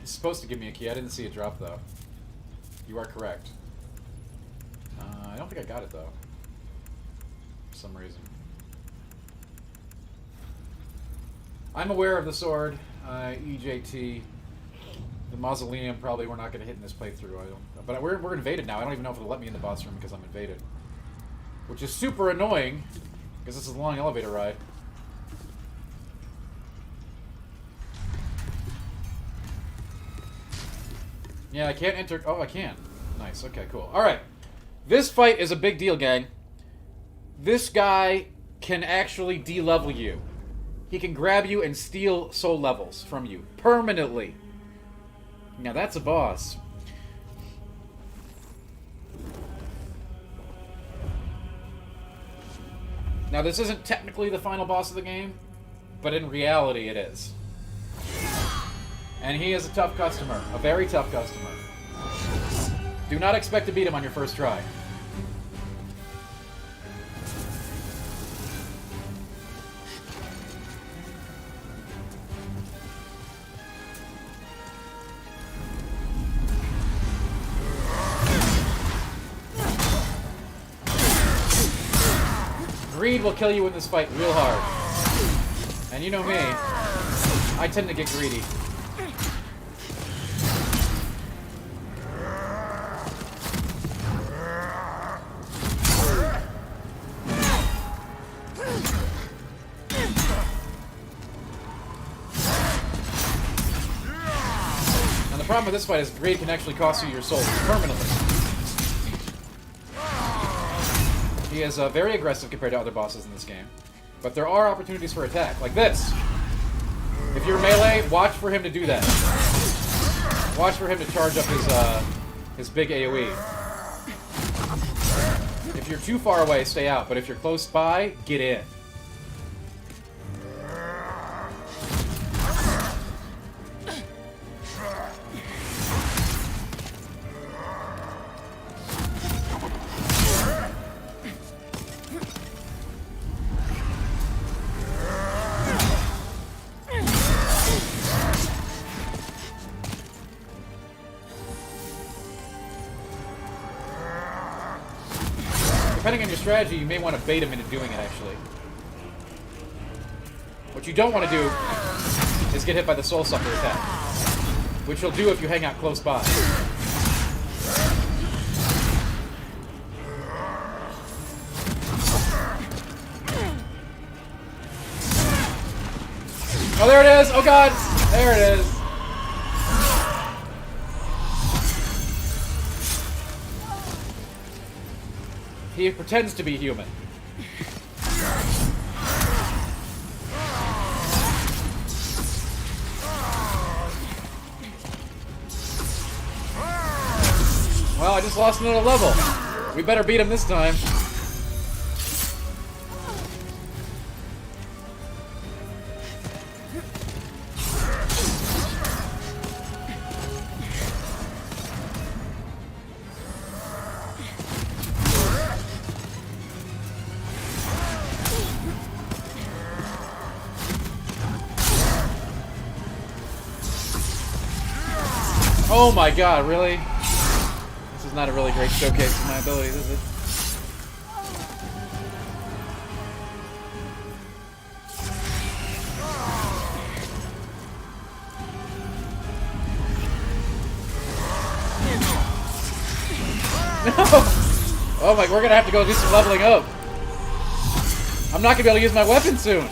It's supposed to give me a key. I didn't see it drop, though. You are correct. I don't think I got it, though. For some reason. I'm aware of the sword. EJT. The mausoleum probably we're not going to hit in this playthrough. But we're invaded now. I don't even know if it'll let me in the boss room because I'm invaded. Which is super annoying, because this is a long elevator ride. Yeah, I can't enter... Oh, I can. Nice, okay, cool. Alright. This fight is a big deal, gang. This guy can actually de-level you. He can grab you and steal soul levels from you. Permanently. Now that's a boss. Now, this isn't technically the final boss of the game, but in reality it is. And he is a tough customer. A very tough customer. Do not expect to beat him on your first try. Greed will kill you in this fight real hard. And you know me, I tend to get greedy. And the problem with this fight is greed can actually cost you your soul permanently. He is very aggressive compared to other bosses in this game. But there are opportunities for attack, like this. If you're melee, watch for him to do that. Watch for him to charge up his big AoE. If you're too far away, stay out. But if you're close by, get in. Depending on your strategy, you may want to bait him into doing it, actually. What you don't want to do is get hit by the Soul Sucker attack, which you'll do if you hang out close by. Oh, there it is! Oh god! There it is! He pretends to be human. Well, I just lost another level. We better beat him this time. Oh my god, really? This is not a really great showcase of my abilities, is it? No! Oh my, we're gonna have to go do some leveling up. I'm not gonna be able to use my weapon soon.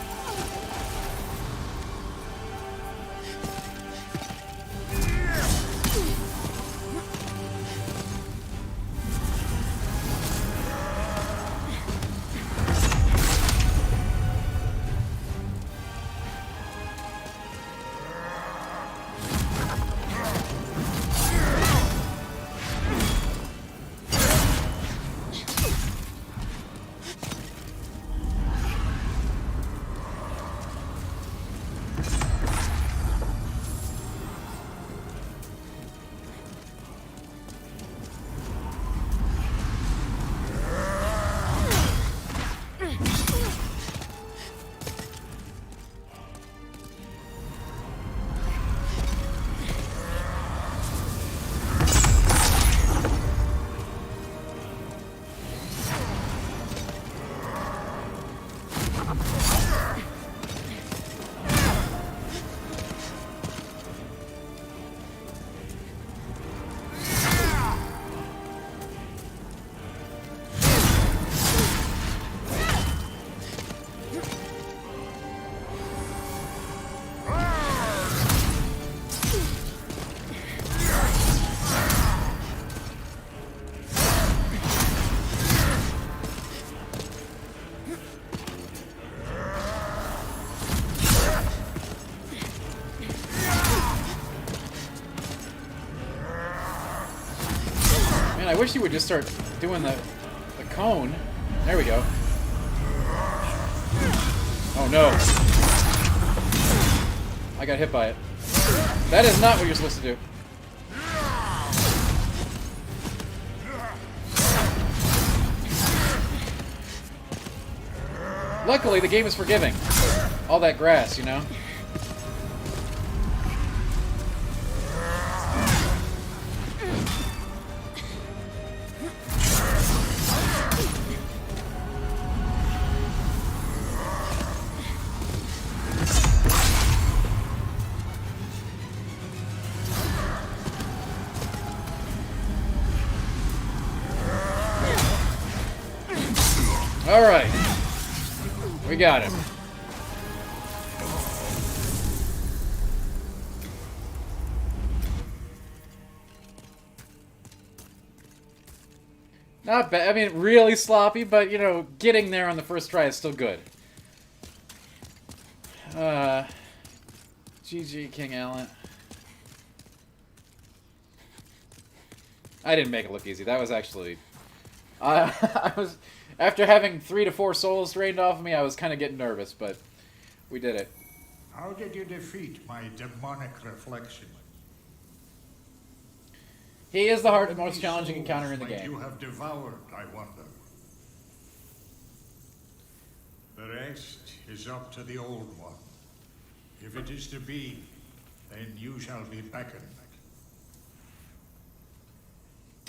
I wish you would just start doing the cone. There we go. Oh no. I got hit by it. That is not what you're supposed to do. Luckily, the game is forgiving. All that grass, you know? Alright. We got him. Not bad. I mean, really sloppy, but, you know, getting there on the first try is still good. GG, King Allant. I didn't make it look easy. That was actually... I was... After having 3 to 4 souls drained off of me, I was kind of getting nervous, but we did it. How did you defeat my demonic reflection? He is the hardest, most challenging encounter in the game. You have devoured, I wonder. The rest is up to the old one. If it is to be, then you shall be beckoned.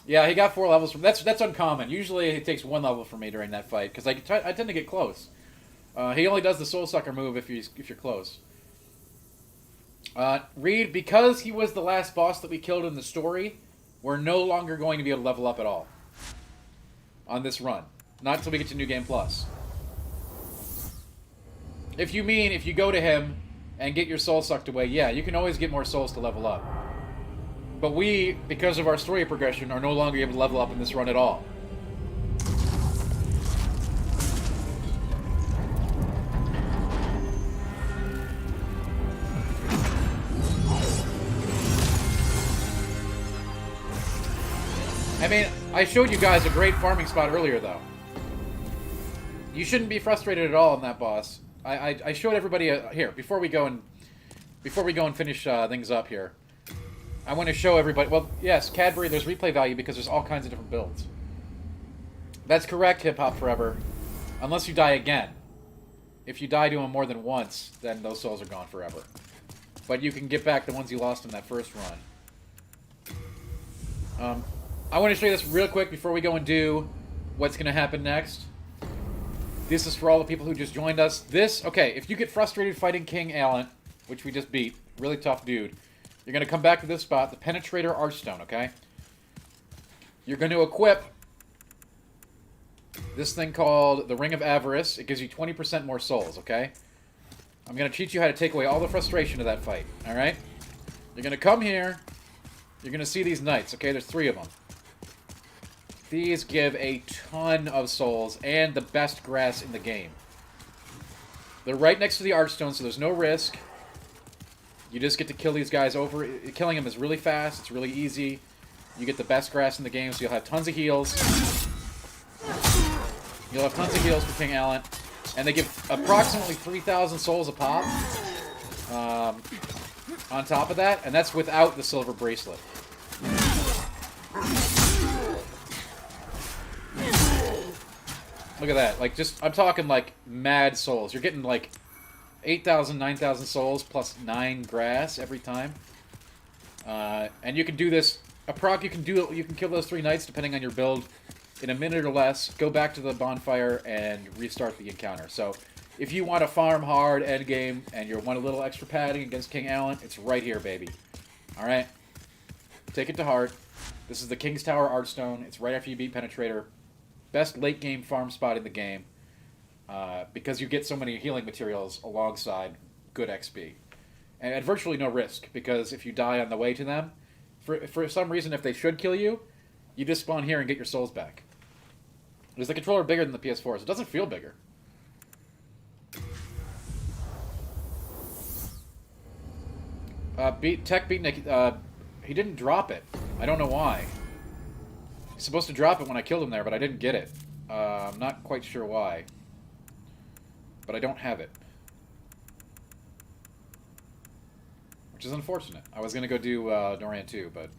Yeah, he got 4 levels from... That's uncommon. Usually it takes 1 level for me during that fight, because I tend to get close. He only does the Soul Sucker move if you're close. Reed, because he was the last boss that we killed in the story, we're no longer going to be able to level up at all on this run. Not until we get to New Game Plus. If you go to him and get your soul sucked away, yeah, you can always get more souls to level up. But we, because of our story progression, are no longer able to level up in this run at all. I mean, I showed you guys a great farming spot earlier, though. You shouldn't be frustrated at all on that boss. I showed everybody here before we go and finish things up here. I want to show everybody... Well, yes, Cadbury, there's replay value because there's all kinds of different builds. That's correct, Hip Hop Forever. Unless you die again. If you die to him more than once, then those souls are gone forever. But you can get back the ones you lost in that first run. I want to show you this real quick before we go and do what's going to happen next. This is for all the people who just joined us. Okay, if you get frustrated fighting King Allant, which we just beat, really tough dude, you're going to come back to this spot, the Penetrator Archstone, okay? You're going to equip this thing called the Ring of Avarice. It gives you 20% more souls, okay? I'm going to teach you how to take away all the frustration of that fight, alright? You're going to come here. You're going to see these knights, okay? There's 3 of them. These give a ton of souls and the best grass in the game. They're right next to the Archstone, so there's no risk. You just get to kill these guys over. Killing them is really fast. It's really easy. You get the best grass in the game, so you'll have tons of heals. You'll have tons of heals for King Allant. And they give approximately 3,000 souls a pop. On top of that, and that's without the silver bracelet. Look at that. Like, I'm talking, like, mad souls. You're getting, like, 8,000, 9,000 souls plus 9 grass every time. And you can do this... you can kill those 3 knights, depending on your build, in a minute or less. Go back to the bonfire and restart the encounter. So, if you want to farm hard endgame and you want a little extra padding against King Allant, it's right here, baby. Alright? Take it to heart. This is the King's Tower Archstone. It's right after you beat Penetrator. Best late-game farm spot in the game. Because you get so many healing materials alongside good XP. And at virtually no risk, because if you die on the way to them, for some reason, if they should kill you, you just spawn here and get your souls back. Is the controller bigger than the PS4? So it doesn't feel bigger. Tech beat Nick. He didn't drop it. I don't know why. He's supposed to drop it when I killed him there, but I didn't get it. I'm not quite sure why. But I don't have it. which is unfortunate. I was gonna go do Noran too, but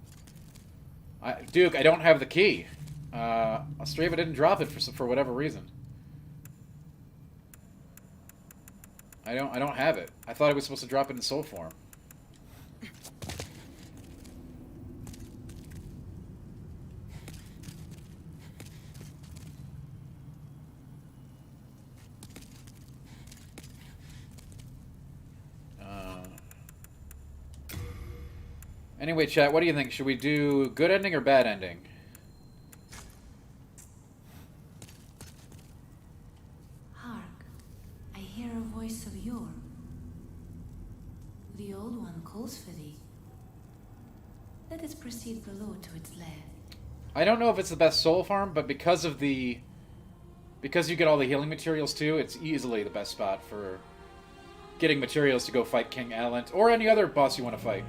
Duke, I don't have the key. Astraea didn't drop it for whatever reason. I don't have it. I thought I was supposed to drop it in soul form. Anyway, chat, what do you think? Should we do good ending or bad ending? Hark, I hear a voice of yore. The old one calls for thee. Let us proceed below to its lair. I don't know if it's the best soul farm, but because you get all the healing materials too, it's easily the best spot for getting materials to go fight King Allant or any other boss you want to fight.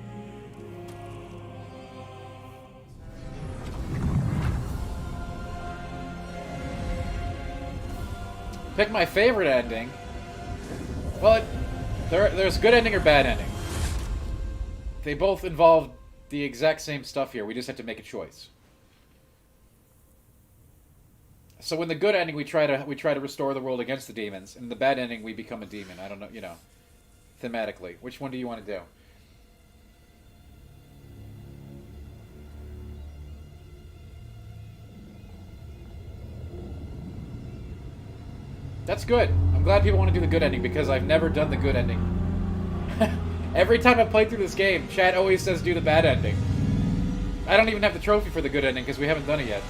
Pick my favorite ending. Well, there's good ending or bad ending. They both involve the exact same stuff here. We just have to make a choice. So in the good ending, we try to restore the world against the demons. In the bad ending, we become a demon. I don't know, thematically. Which one do you want to do? That's good. I'm glad people want to do the good ending because I've never done the good ending. Every time I've played through this game, chat always says do the bad ending. I don't even have the trophy for the good ending because we haven't done it yet.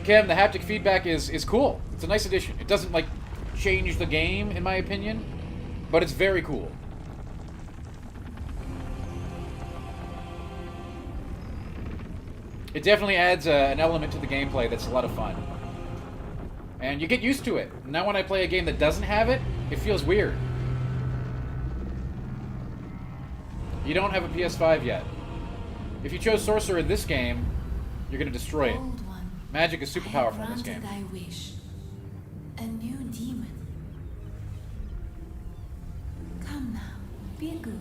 Kim, the haptic feedback is cool. It's a nice addition. It doesn't, like, change the game, in my opinion, but it's very cool. It definitely adds an element to the gameplay that's a lot of fun. And you get used to it. Now when I play a game that doesn't have it, it feels weird. You don't have a PS5 yet. If you chose Sorcerer in this game, you're going to destroy it. Old one, Magic is super I have powerful in this game. granted thy wish. A new demon. Come now, be good.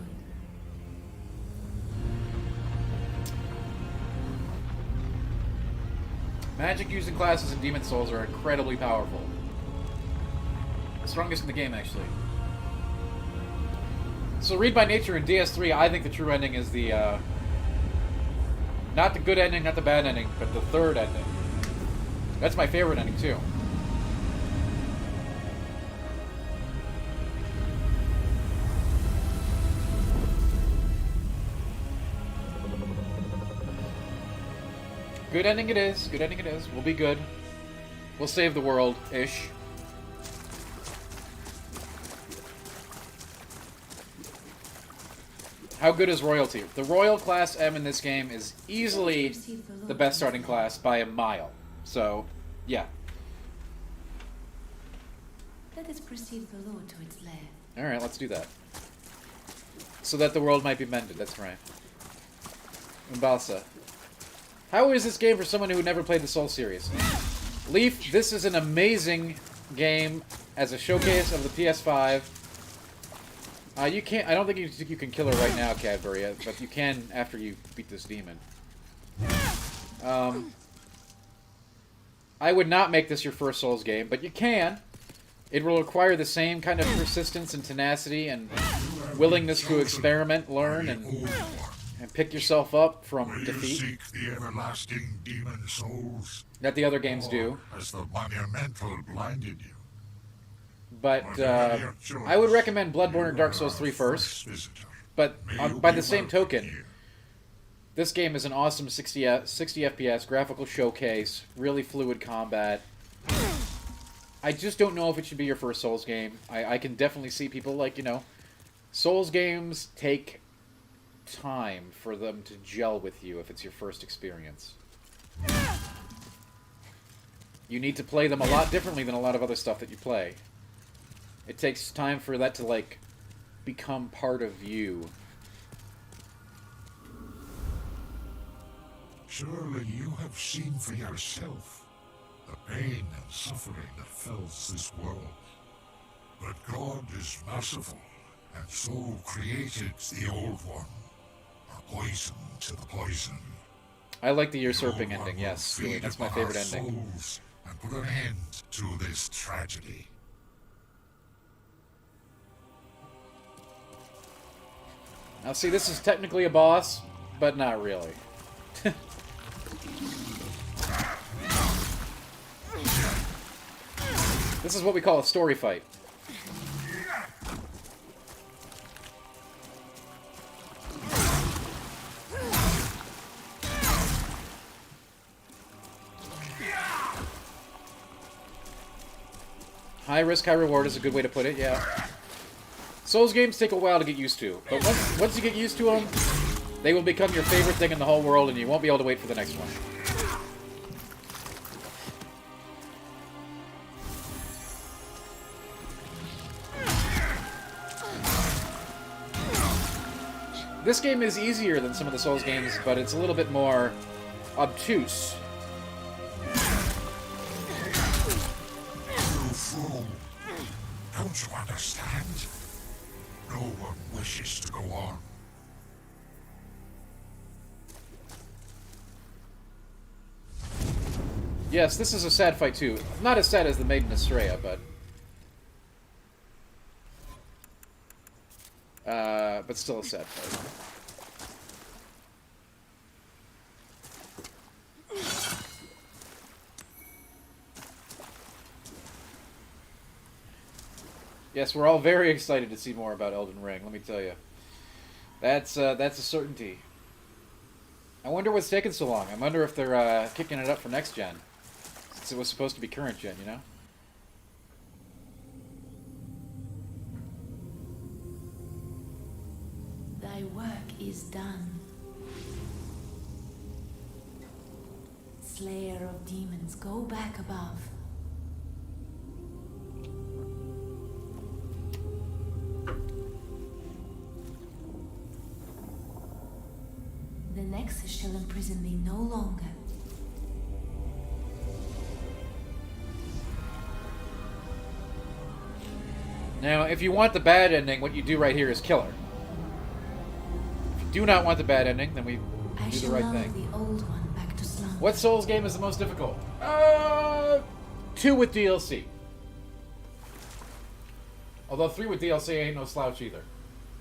Magic using classes in Demon Souls are incredibly powerful. The strongest in the game, actually. So Read by Nature in DS3, I think the true ending is the, not the good ending, not the bad ending, but the third ending. That's my favorite ending, too. Good ending it is. Good ending it is. We'll be good. We'll save the world-ish. How good is Royalty? The Royal Class M in this game is easily the best starting class by a mile. So, yeah. Let us proceed below to its lair. Alright, let's do that. So that the world might be mended, that's right. Umbasa. How is this game for someone who never played the Soul series? Leaf, this is an amazing game as a showcase of the PS5. You can't. I don't think you can kill her right now, Cadbury, but you can after you beat this demon. I would not make this your first Souls game, but you can. It will require the same kind of persistence and tenacity and willingness to experiment, learn, and pick yourself up from defeat. Seek the everlasting demon souls That the other games do. as the monumental blinded you. But I would recommend Bloodborne and Dark Souls 3 first. But by the same token, this game is an awesome 60 FPS graphical showcase, really fluid combat. I just don't know if it should be your first Souls game. I can definitely see people like, Souls games take time for them to gel with you if it's your first experience. You need to play them a lot differently than a lot of other stuff that you play. It takes time for that to, like, become part of you. Surely you have seen for yourself the pain and suffering that fills this world. But God is merciful and so created the Old One, a poison to the poison. I like the The usurping Old One ending, will yes. feed That's my upon our favorite ending. souls and put an end to this tragedy. Now see, this is technically a boss, but not really. This is what we call a story fight. High risk, high reward is a good way to put it, yeah. Souls games take a while to get used to, but once you get used to them, they will become your favorite thing in the whole world, and you won't be able to wait for the next one. This game is easier than some of the Souls games, but it's a little bit more obtuse. You fool! Don't you understand? No one wishes to go on. Yes, this is a sad fight too. Not as sad as the Maiden Astraea, but still a sad fight. Yes, we're all very excited to see more about Elden Ring, let me tell you. That's a certainty. I wonder what's taking so long. I wonder if they're kicking it up for next gen. Since it was supposed to be current gen, you know? Thy work is done. Slayer of demons, go back above. The Nexus shall imprison thee no longer. Now, if you want the bad ending, what you do right here is kill her. If you do not want the bad ending, then we I do the shall right lull thing. the old one back to slumber. What Souls game is the most difficult? 2 with DLC. Although 3 with DLC ain't no slouch either.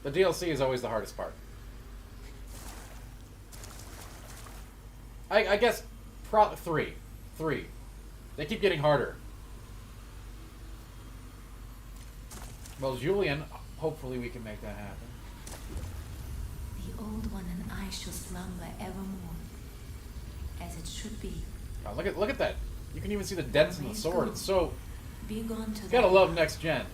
The DLC is always the hardest part. I guess 3. They keep getting harder. Well, Julian, hopefully we can make that happen. The old one and I shall slumber evermore, as it should be. Oh, look at that. You can even see the dents in the sword. It's so... Be gone to Gotta thy love path. next gen.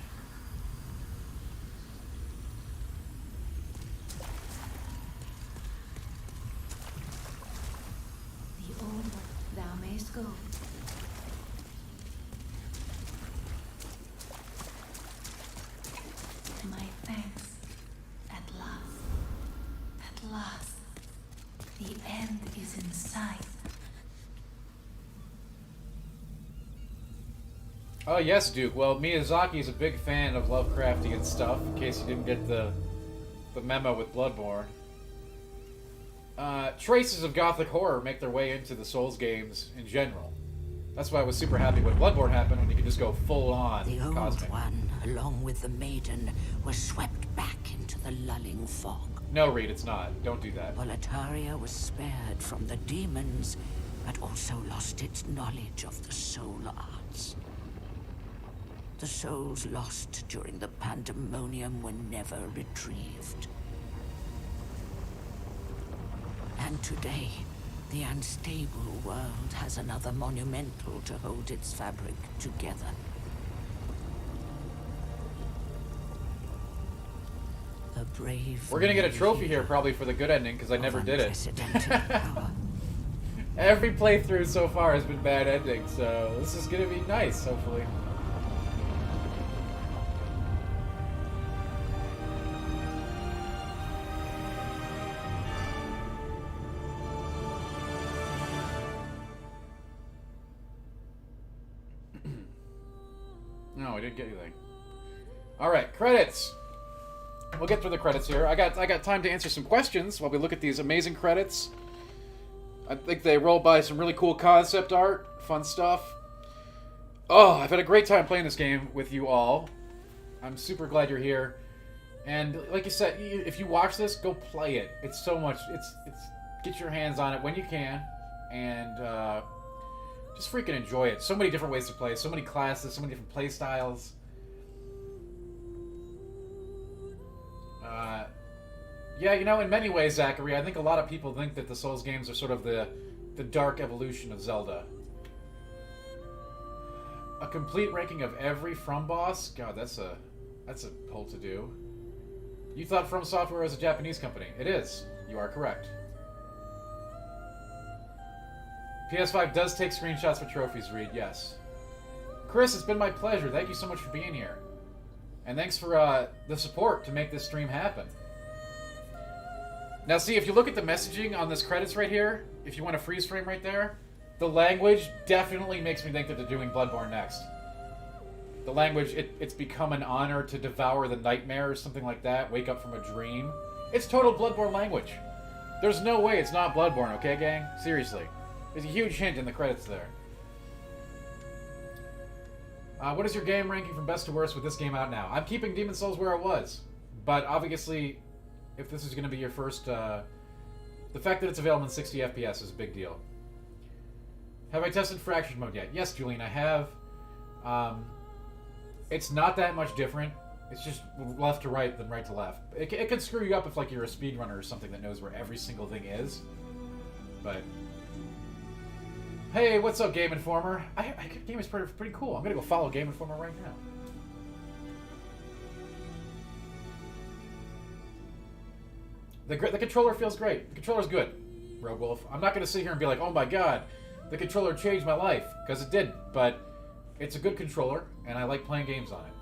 The old one, thou mayst go. My thanks. At last. At last. The end is in sight. Oh, yes, Duke. Well, Miyazaki's a big fan of Lovecraftian stuff, in case you didn't get the memo with Bloodborne. Traces of gothic horror make their way into the Souls games in general. That's why I was super happy when Bloodborne happened, when you could just go full-on The old cosmic. one, along with the maiden, was swept back into the lulling fog. No, Reed, it's not. Don't do that. Boletaria was spared from the demons, but also lost its knowledge of the soul arts. The souls lost during the pandemonium were never retrieved. And today, the unstable world has another monumental to hold its fabric together. A brave... We're gonna get a trophy here probably for the good ending, because I never did it. unprecedented power. Every playthrough so far has been bad endings, so this is gonna be nice, hopefully. No, I didn't get anything. Alright, credits! we'll get through the credits here. I got time to answer some questions while we look at these amazing credits. I think they roll by some really cool concept art, fun stuff. Oh, I've had a great time playing this game with you all. I'm super glad you're here. And like you said, if you watch this, go play it. It's so much. It's get your hands on it when you can, and just freaking enjoy it. So many different ways to play, so many classes, so many different play styles. Yeah, you know, in many ways, Zachary, I think a lot of people think that the Souls games are sort of the dark evolution of Zelda. A complete ranking of every From boss? God, that's a pull to do. You thought From Software was a Japanese company. It is. You are correct. PS5 does take screenshots for trophies, Reed, yes. Chris, it's been my pleasure. Thank you so much for being here. And thanks for the support to make this stream happen. Now see, if you look at the messaging on this credits right here, if you want a freeze frame right there, the language definitely makes me think that they're doing Bloodborne next. The language, it's become an honor to devour the nightmare or something like that, wake up from a dream. It's total Bloodborne language. There's no way it's not Bloodborne, okay, gang? Seriously. There's a huge hint in the credits there. What is your game ranking from best to worst with this game out now? I'm keeping Demon's Souls where it was. But obviously, if this is going to be your first... the fact that it's available in 60 FPS is a big deal. Have I tested Fractured Mode yet? Yes, Julian, I have. It's not that much different. It's just left to right than right to left. It can screw you up if like you're a speedrunner or something that knows where every single thing is. But... Hey, what's up, Game Informer? Game is pretty cool. I'm gonna go follow Game Informer right now. The controller feels great. The controller's good, Rogue Wolf. I'm not gonna sit here and be like, oh my god, the controller changed my life, because it did. But it's a good controller, and I like playing games on it.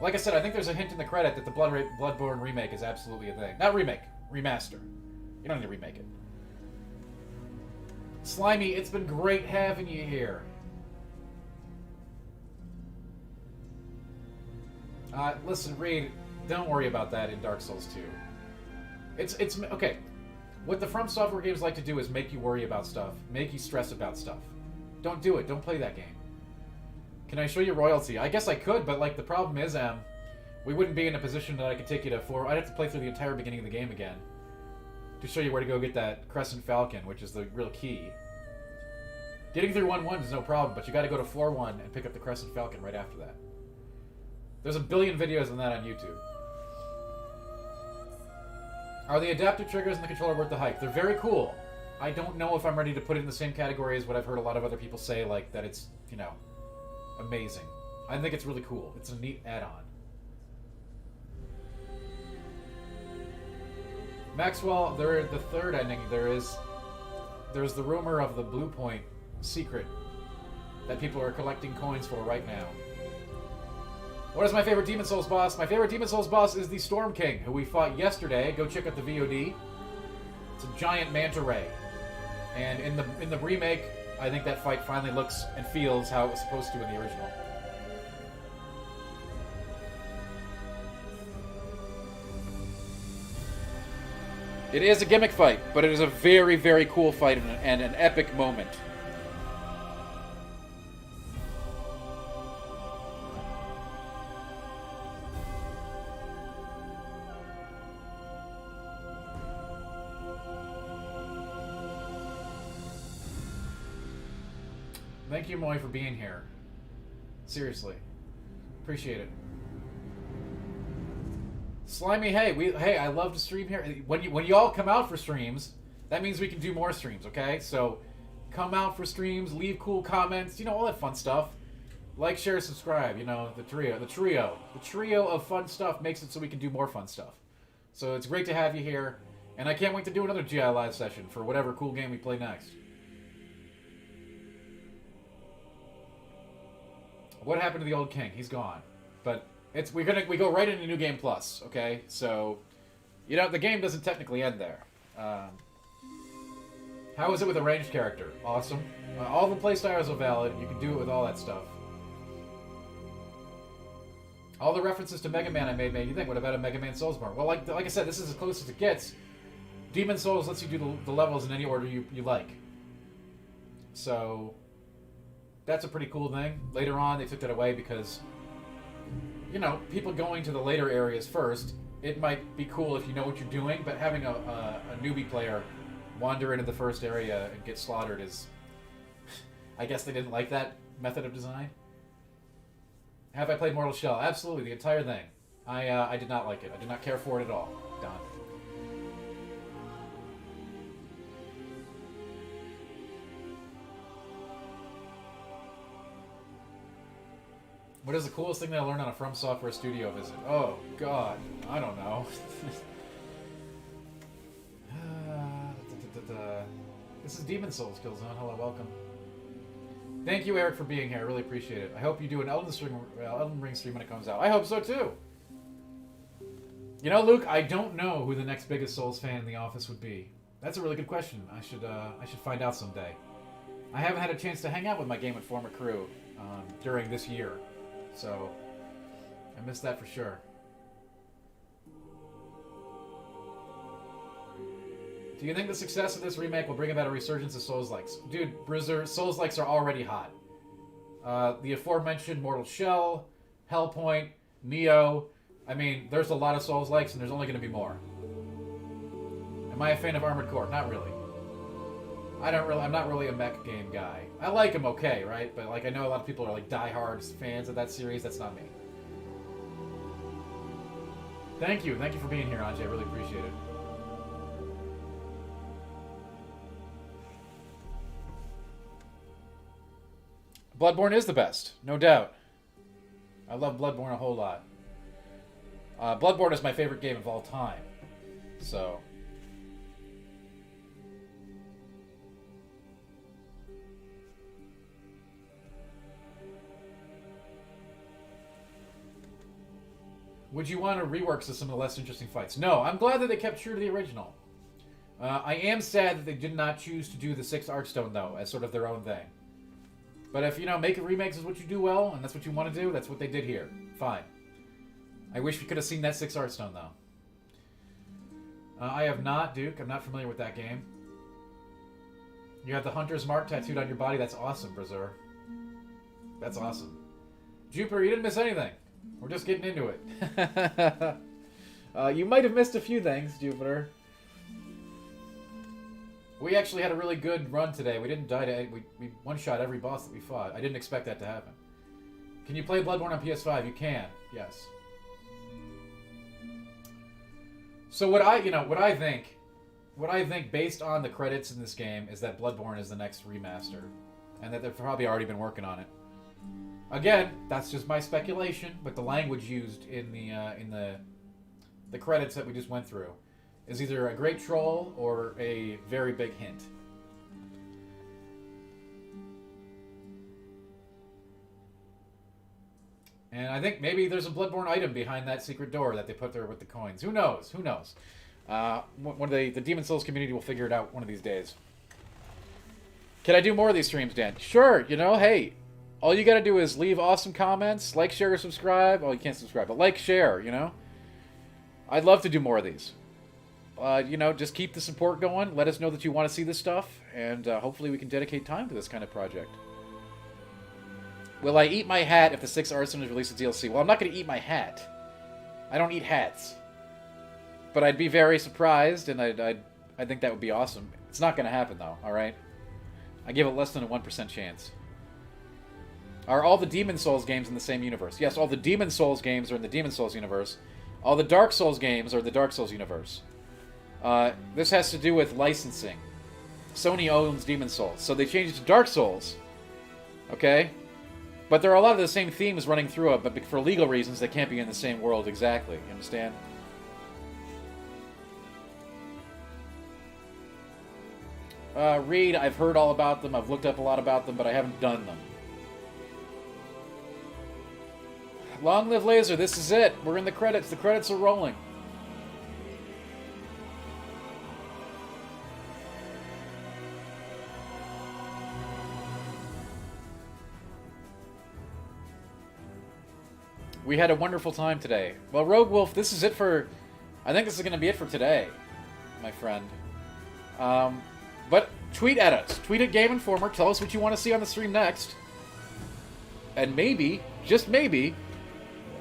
Like I said, I think there's a hint in the credit that the Bloodborne remake is absolutely a thing. Not remake, remaster. You don't need to remake it. Slimy, it's been great having you here. Listen, Reed, don't worry about that in Dark Souls 2. It's okay. What the From Software games like to do is make you worry about stuff, make you stress about stuff. Don't do it. Don't play that game. Can I show you royalty? I guess I could, but like the problem is, we wouldn't be in a position that I could take you to 4. I'd have to play through the entire beginning of the game again to show you where to go get that Crescent Falcon, which is the real key. Getting through 1-1 is no problem, but you got to go to 4-1 and pick up the Crescent Falcon right after that. There's a billion videos on that on YouTube. Are the adaptive triggers in the controller worth the hype? They're very cool. I don't know if I'm ready to put it in the same category as what I've heard a lot of other people say, like that it's, you know, amazing. I think it's really cool. It's a neat add-on. Maxwell, the third ending, there's the rumor of the Blue Point secret that people are collecting coins for right now. What is my favorite Demon's Souls boss? My favorite Demon's Souls boss is the Storm King, who we fought yesterday. Go check out the VOD. It's a giant manta ray. And in the remake, I think that fight finally looks and feels how it was supposed to in the original. It is a gimmick fight, but it is a very, very cool fight and an epic moment. Thank you, Moy, for being here. Seriously. Appreciate it. Slimy, hey, I love to stream here. When you all come out for streams, that means we can do more streams, okay? So, come out for streams, leave cool comments, you know, all that fun stuff. Like, share, subscribe, you know, the trio of fun stuff makes it so we can do more fun stuff. So it's great to have you here, and I can't wait to do another GI Live session for whatever cool game we play next. What happened to the old king? He's gone. But we go right into New Game Plus, okay? So, you know, the game doesn't technically end there. How is it with a ranged character? Awesome. All the playstyles are valid. You can do it with all that stuff. All the references to Mega Man I made you think, what about a Mega Man Soulsborne? Well, like I said, this is as close as it gets. Demon Souls lets you do the levels in any order you like. So, that's a pretty cool thing. Later on, they took that away because, you know, people going to the later areas first, it might be cool if you know what you're doing, but having a newbie player wander into the first area and get slaughtered is... I guess they didn't like that method of design. Have I played Mortal Shell? Absolutely, the entire thing. I did not like it. I did not care for it at all. Done. What is the coolest thing that I learned on a From Software studio visit? Oh, God. I don't know. This is Demon Souls, Killzone. Hello, welcome. Thank you, Eric, for being here. I really appreciate it. I hope you do an Elden Ring stream when it comes out. I hope so, too. You know, Luke, I don't know who the next biggest Souls fan in the office would be. That's a really good question. I should find out someday. I haven't had a chance to hang out with my Game Informer crew during this year. So, I missed that for sure. Do you think the success of this remake will bring about a resurgence of Souls-likes? Dude, Brizzer, Souls-likes are already hot. The aforementioned Mortal Shell, Hellpoint, Neo. I mean, there's a lot of Souls-likes, and there's only going to be more. Am I a fan of Armored Core? Not really. I'm not really a mech game guy. I like them okay, right? But like, I know a lot of people are like die-hard fans of that series. That's not me. Thank you for being here, Anjay. I really appreciate it. Bloodborne is the best, no doubt. I love Bloodborne a whole lot. Bloodborne is my favorite game of all time. So... Would you want a rework to some of the less interesting fights? No, I'm glad that they kept true to the original. I am sad that they did not choose to do the 6th Archstone, though, as sort of their own thing. But if, you know, making remakes is what you do well, and that's what you want to do, that's what they did here. Fine. I wish we could have seen that 6th Archstone, though. I have not, Duke. I'm not familiar with that game. You have the Hunter's Mark tattooed on your body. That's awesome, Brazzer. That's awesome. Jupiter, you didn't miss anything. We're just getting into it. You might have missed a few things, Jupiter. We actually had a really good run today. We didn't die to... We one-shot every boss that we fought. I didn't expect that to happen. Can you play Bloodborne on PS5? You can. Yes. So what I think based on the credits in this game is that Bloodborne is the next remaster. And that they've probably already been working on it. Again, that's just my speculation, but the language used in the credits that we just went through is either a great troll or a very big hint. And I think maybe there's a Bloodborne item behind that secret door that they put there with the coins. Who knows? Who knows? One of the Demon Souls community will figure it out one of these days. Can I do more of these streams, Dan? Sure. You know, hey, all you gotta do is leave awesome comments, like, share, or subscribe. Oh, you can't subscribe, but like, share, you know? I'd love to do more of these. You know, just keep the support going. Let us know that you want to see this stuff, and hopefully we can dedicate time to this kind of project. Will I eat my hat if the 6th Arsenal is released as DLC? Well, I'm not going to eat my hat. I don't eat hats. But I'd be very surprised, and I think that would be awesome. It's not going to happen, though, alright? I give it less than a 1% chance. Are all the Demon Souls games in the same universe? Yes, all the Demon Souls games are in the Demon Souls universe. All the Dark Souls games are the Dark Souls universe. This has to do with licensing. Sony owns Demon Souls, so they changed it to Dark Souls. Okay? But there are a lot of the same themes running through it, but for legal reasons, they can't be in the same world exactly. You understand? Reed, I've heard all about them, I've looked up a lot about them, but I haven't done them. Long live Laser, this is it. We're in the credits. The credits are rolling. We had a wonderful time today. Well, Rogue Wolf, this is it for... I think this is going to be it for today, my friend. But tweet at us. Tweet at Game Informer. Tell us what you want to see on the stream next. And maybe, just maybe,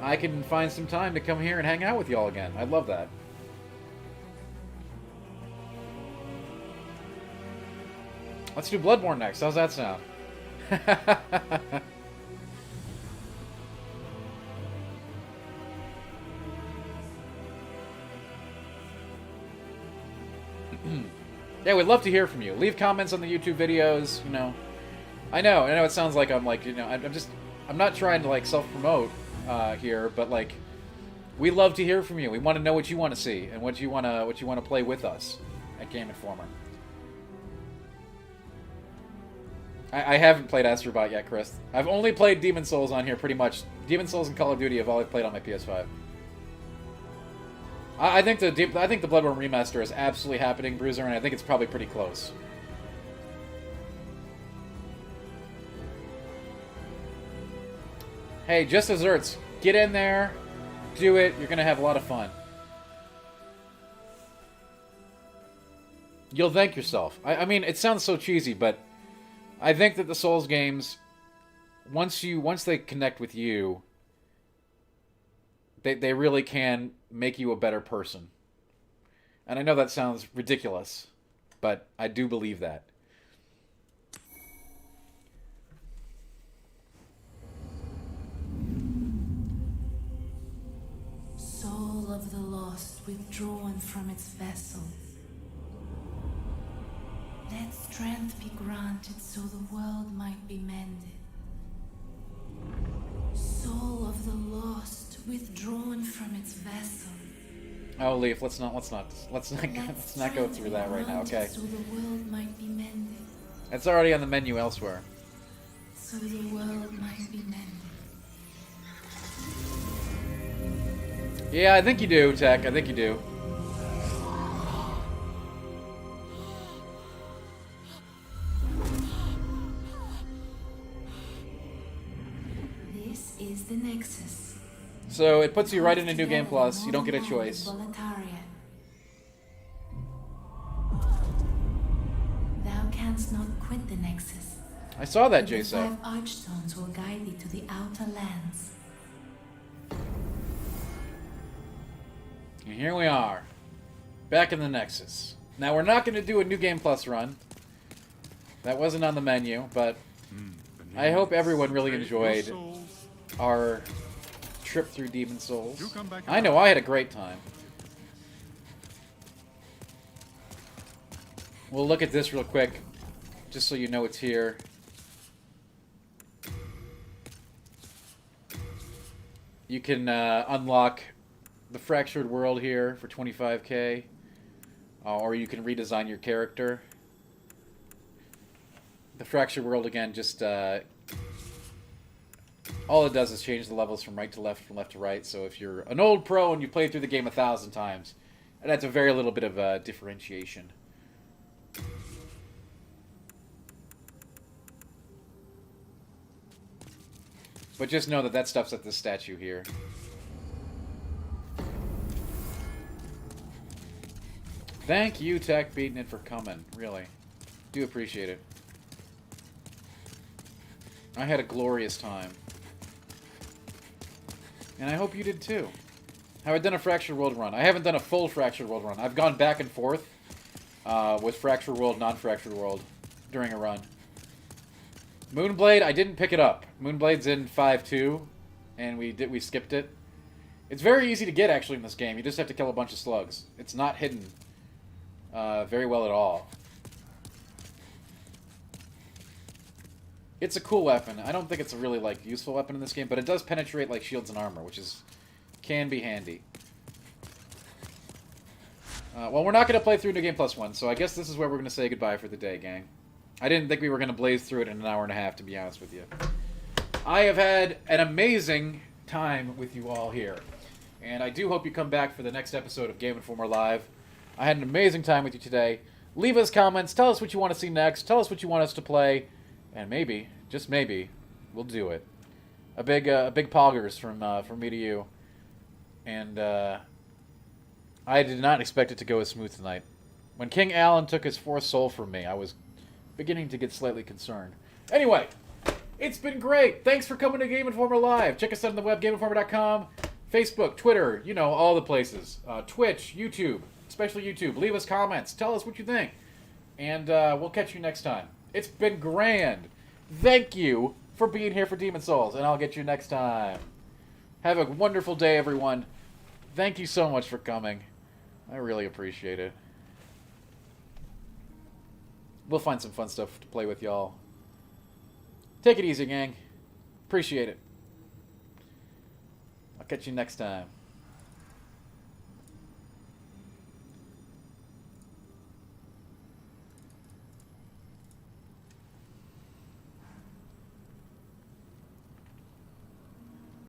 I can find some time to come here and hang out with y'all again. I'd love that. Let's do Bloodborne next. How's that sound? Yeah, we'd love to hear from you. Leave comments on the YouTube videos, you know. I know it sounds like I'm like, you know, I'm not trying to like self-promote here, but like, we love to hear from you. We want to know what you want to see and what you want to play with us at Game Informer. I haven't played Astrobot yet, Chris. I've only played Demon Souls on here, pretty much. Demon Souls and Call of Duty have all I've played on my PS5. I think the Bloodborne remaster is absolutely happening, Bruiser, and I think it's probably pretty close. Hey, Just Desserts, get in there, do it. You're gonna have a lot of fun. You'll thank yourself. I mean, it sounds so cheesy, but I think that the Souls games, once they connect with you, they really can make you a better person. And I know that sounds ridiculous, but I do believe that. Soul of the lost withdrawn from its vessel. Let strength be granted so the world might be mended. Soul of the lost withdrawn from its vessel. Oh, Leaf, let's not go through that right now, okay? So the world might be mended. It's already on the menu elsewhere. So the world might be mended. Yeah, I think you do, Tech. I think you do. This is the Nexus. So it puts you right into New Game Plus. You don't get a choice. Thou canst not quit the Nexus. I saw that, The Jason. 5 archstones will guide thee to the outer lands. And here we are, back in the Nexus. Now we're not going to do a New Game Plus run. That wasn't on the menu, but I hope everyone really enjoyed our trip through Demon Souls. I know I had a great time. We'll look at this real quick, just so you know it's here. You can unlock the Fractured World here for 25k, or you can redesign your character. The Fractured World, again, just all it does is change the levels from right to left, from left to right. So if you're an old pro and you played through the game 1,000 times, it adds a very little bit of differentiation. But just know that that stuff's at this statue here. Thank you, Tech Beating It, for coming. Really. Do appreciate it. I had a glorious time. And I hope you did too. Have I done a Fractured World run? I haven't done a full Fractured World run. I've gone back and forth with Fractured World, non-Fractured World during a run. Moonblade, I didn't pick it up. Moonblade's in 5.2, and we skipped it. It's very easy to get, actually, in this game. You just have to kill a bunch of slugs. It's not hidden very well at all. It's a cool weapon. I don't think it's a really, like, useful weapon in this game, but it does penetrate, like, shields and armor, which can be handy. Well, we're not going to play through New Game Plus 1, so I guess this is where we're going to say goodbye for the day, gang. I didn't think we were going to blaze through it in an hour and a half, to be honest with you. I have had an amazing time with you all here, and I do hope you come back for the next episode of Game Informer Live. I had an amazing time with you today. Leave us comments. Tell us what you want to see next. Tell us what you want us to play. And maybe, just maybe, we'll do it. a big poggers from me to you. And I did not expect it to go as smooth tonight. When King Allant took his fourth soul from me, I was beginning to get slightly concerned. Anyway, it's been great. Thanks for coming to Game Informer Live. Check us out on the web, GameInformer.com, Facebook, Twitter, you know, all the places. Twitch, YouTube, especially YouTube. Leave us comments. Tell us what you think. And we'll catch you next time. It's been grand. Thank you for being here for Demon Souls, and I'll get you next time. Have a wonderful day, everyone. Thank you so much for coming. I really appreciate it. We'll find some fun stuff to play with y'all. Take it easy, gang. Appreciate it. I'll catch you next time.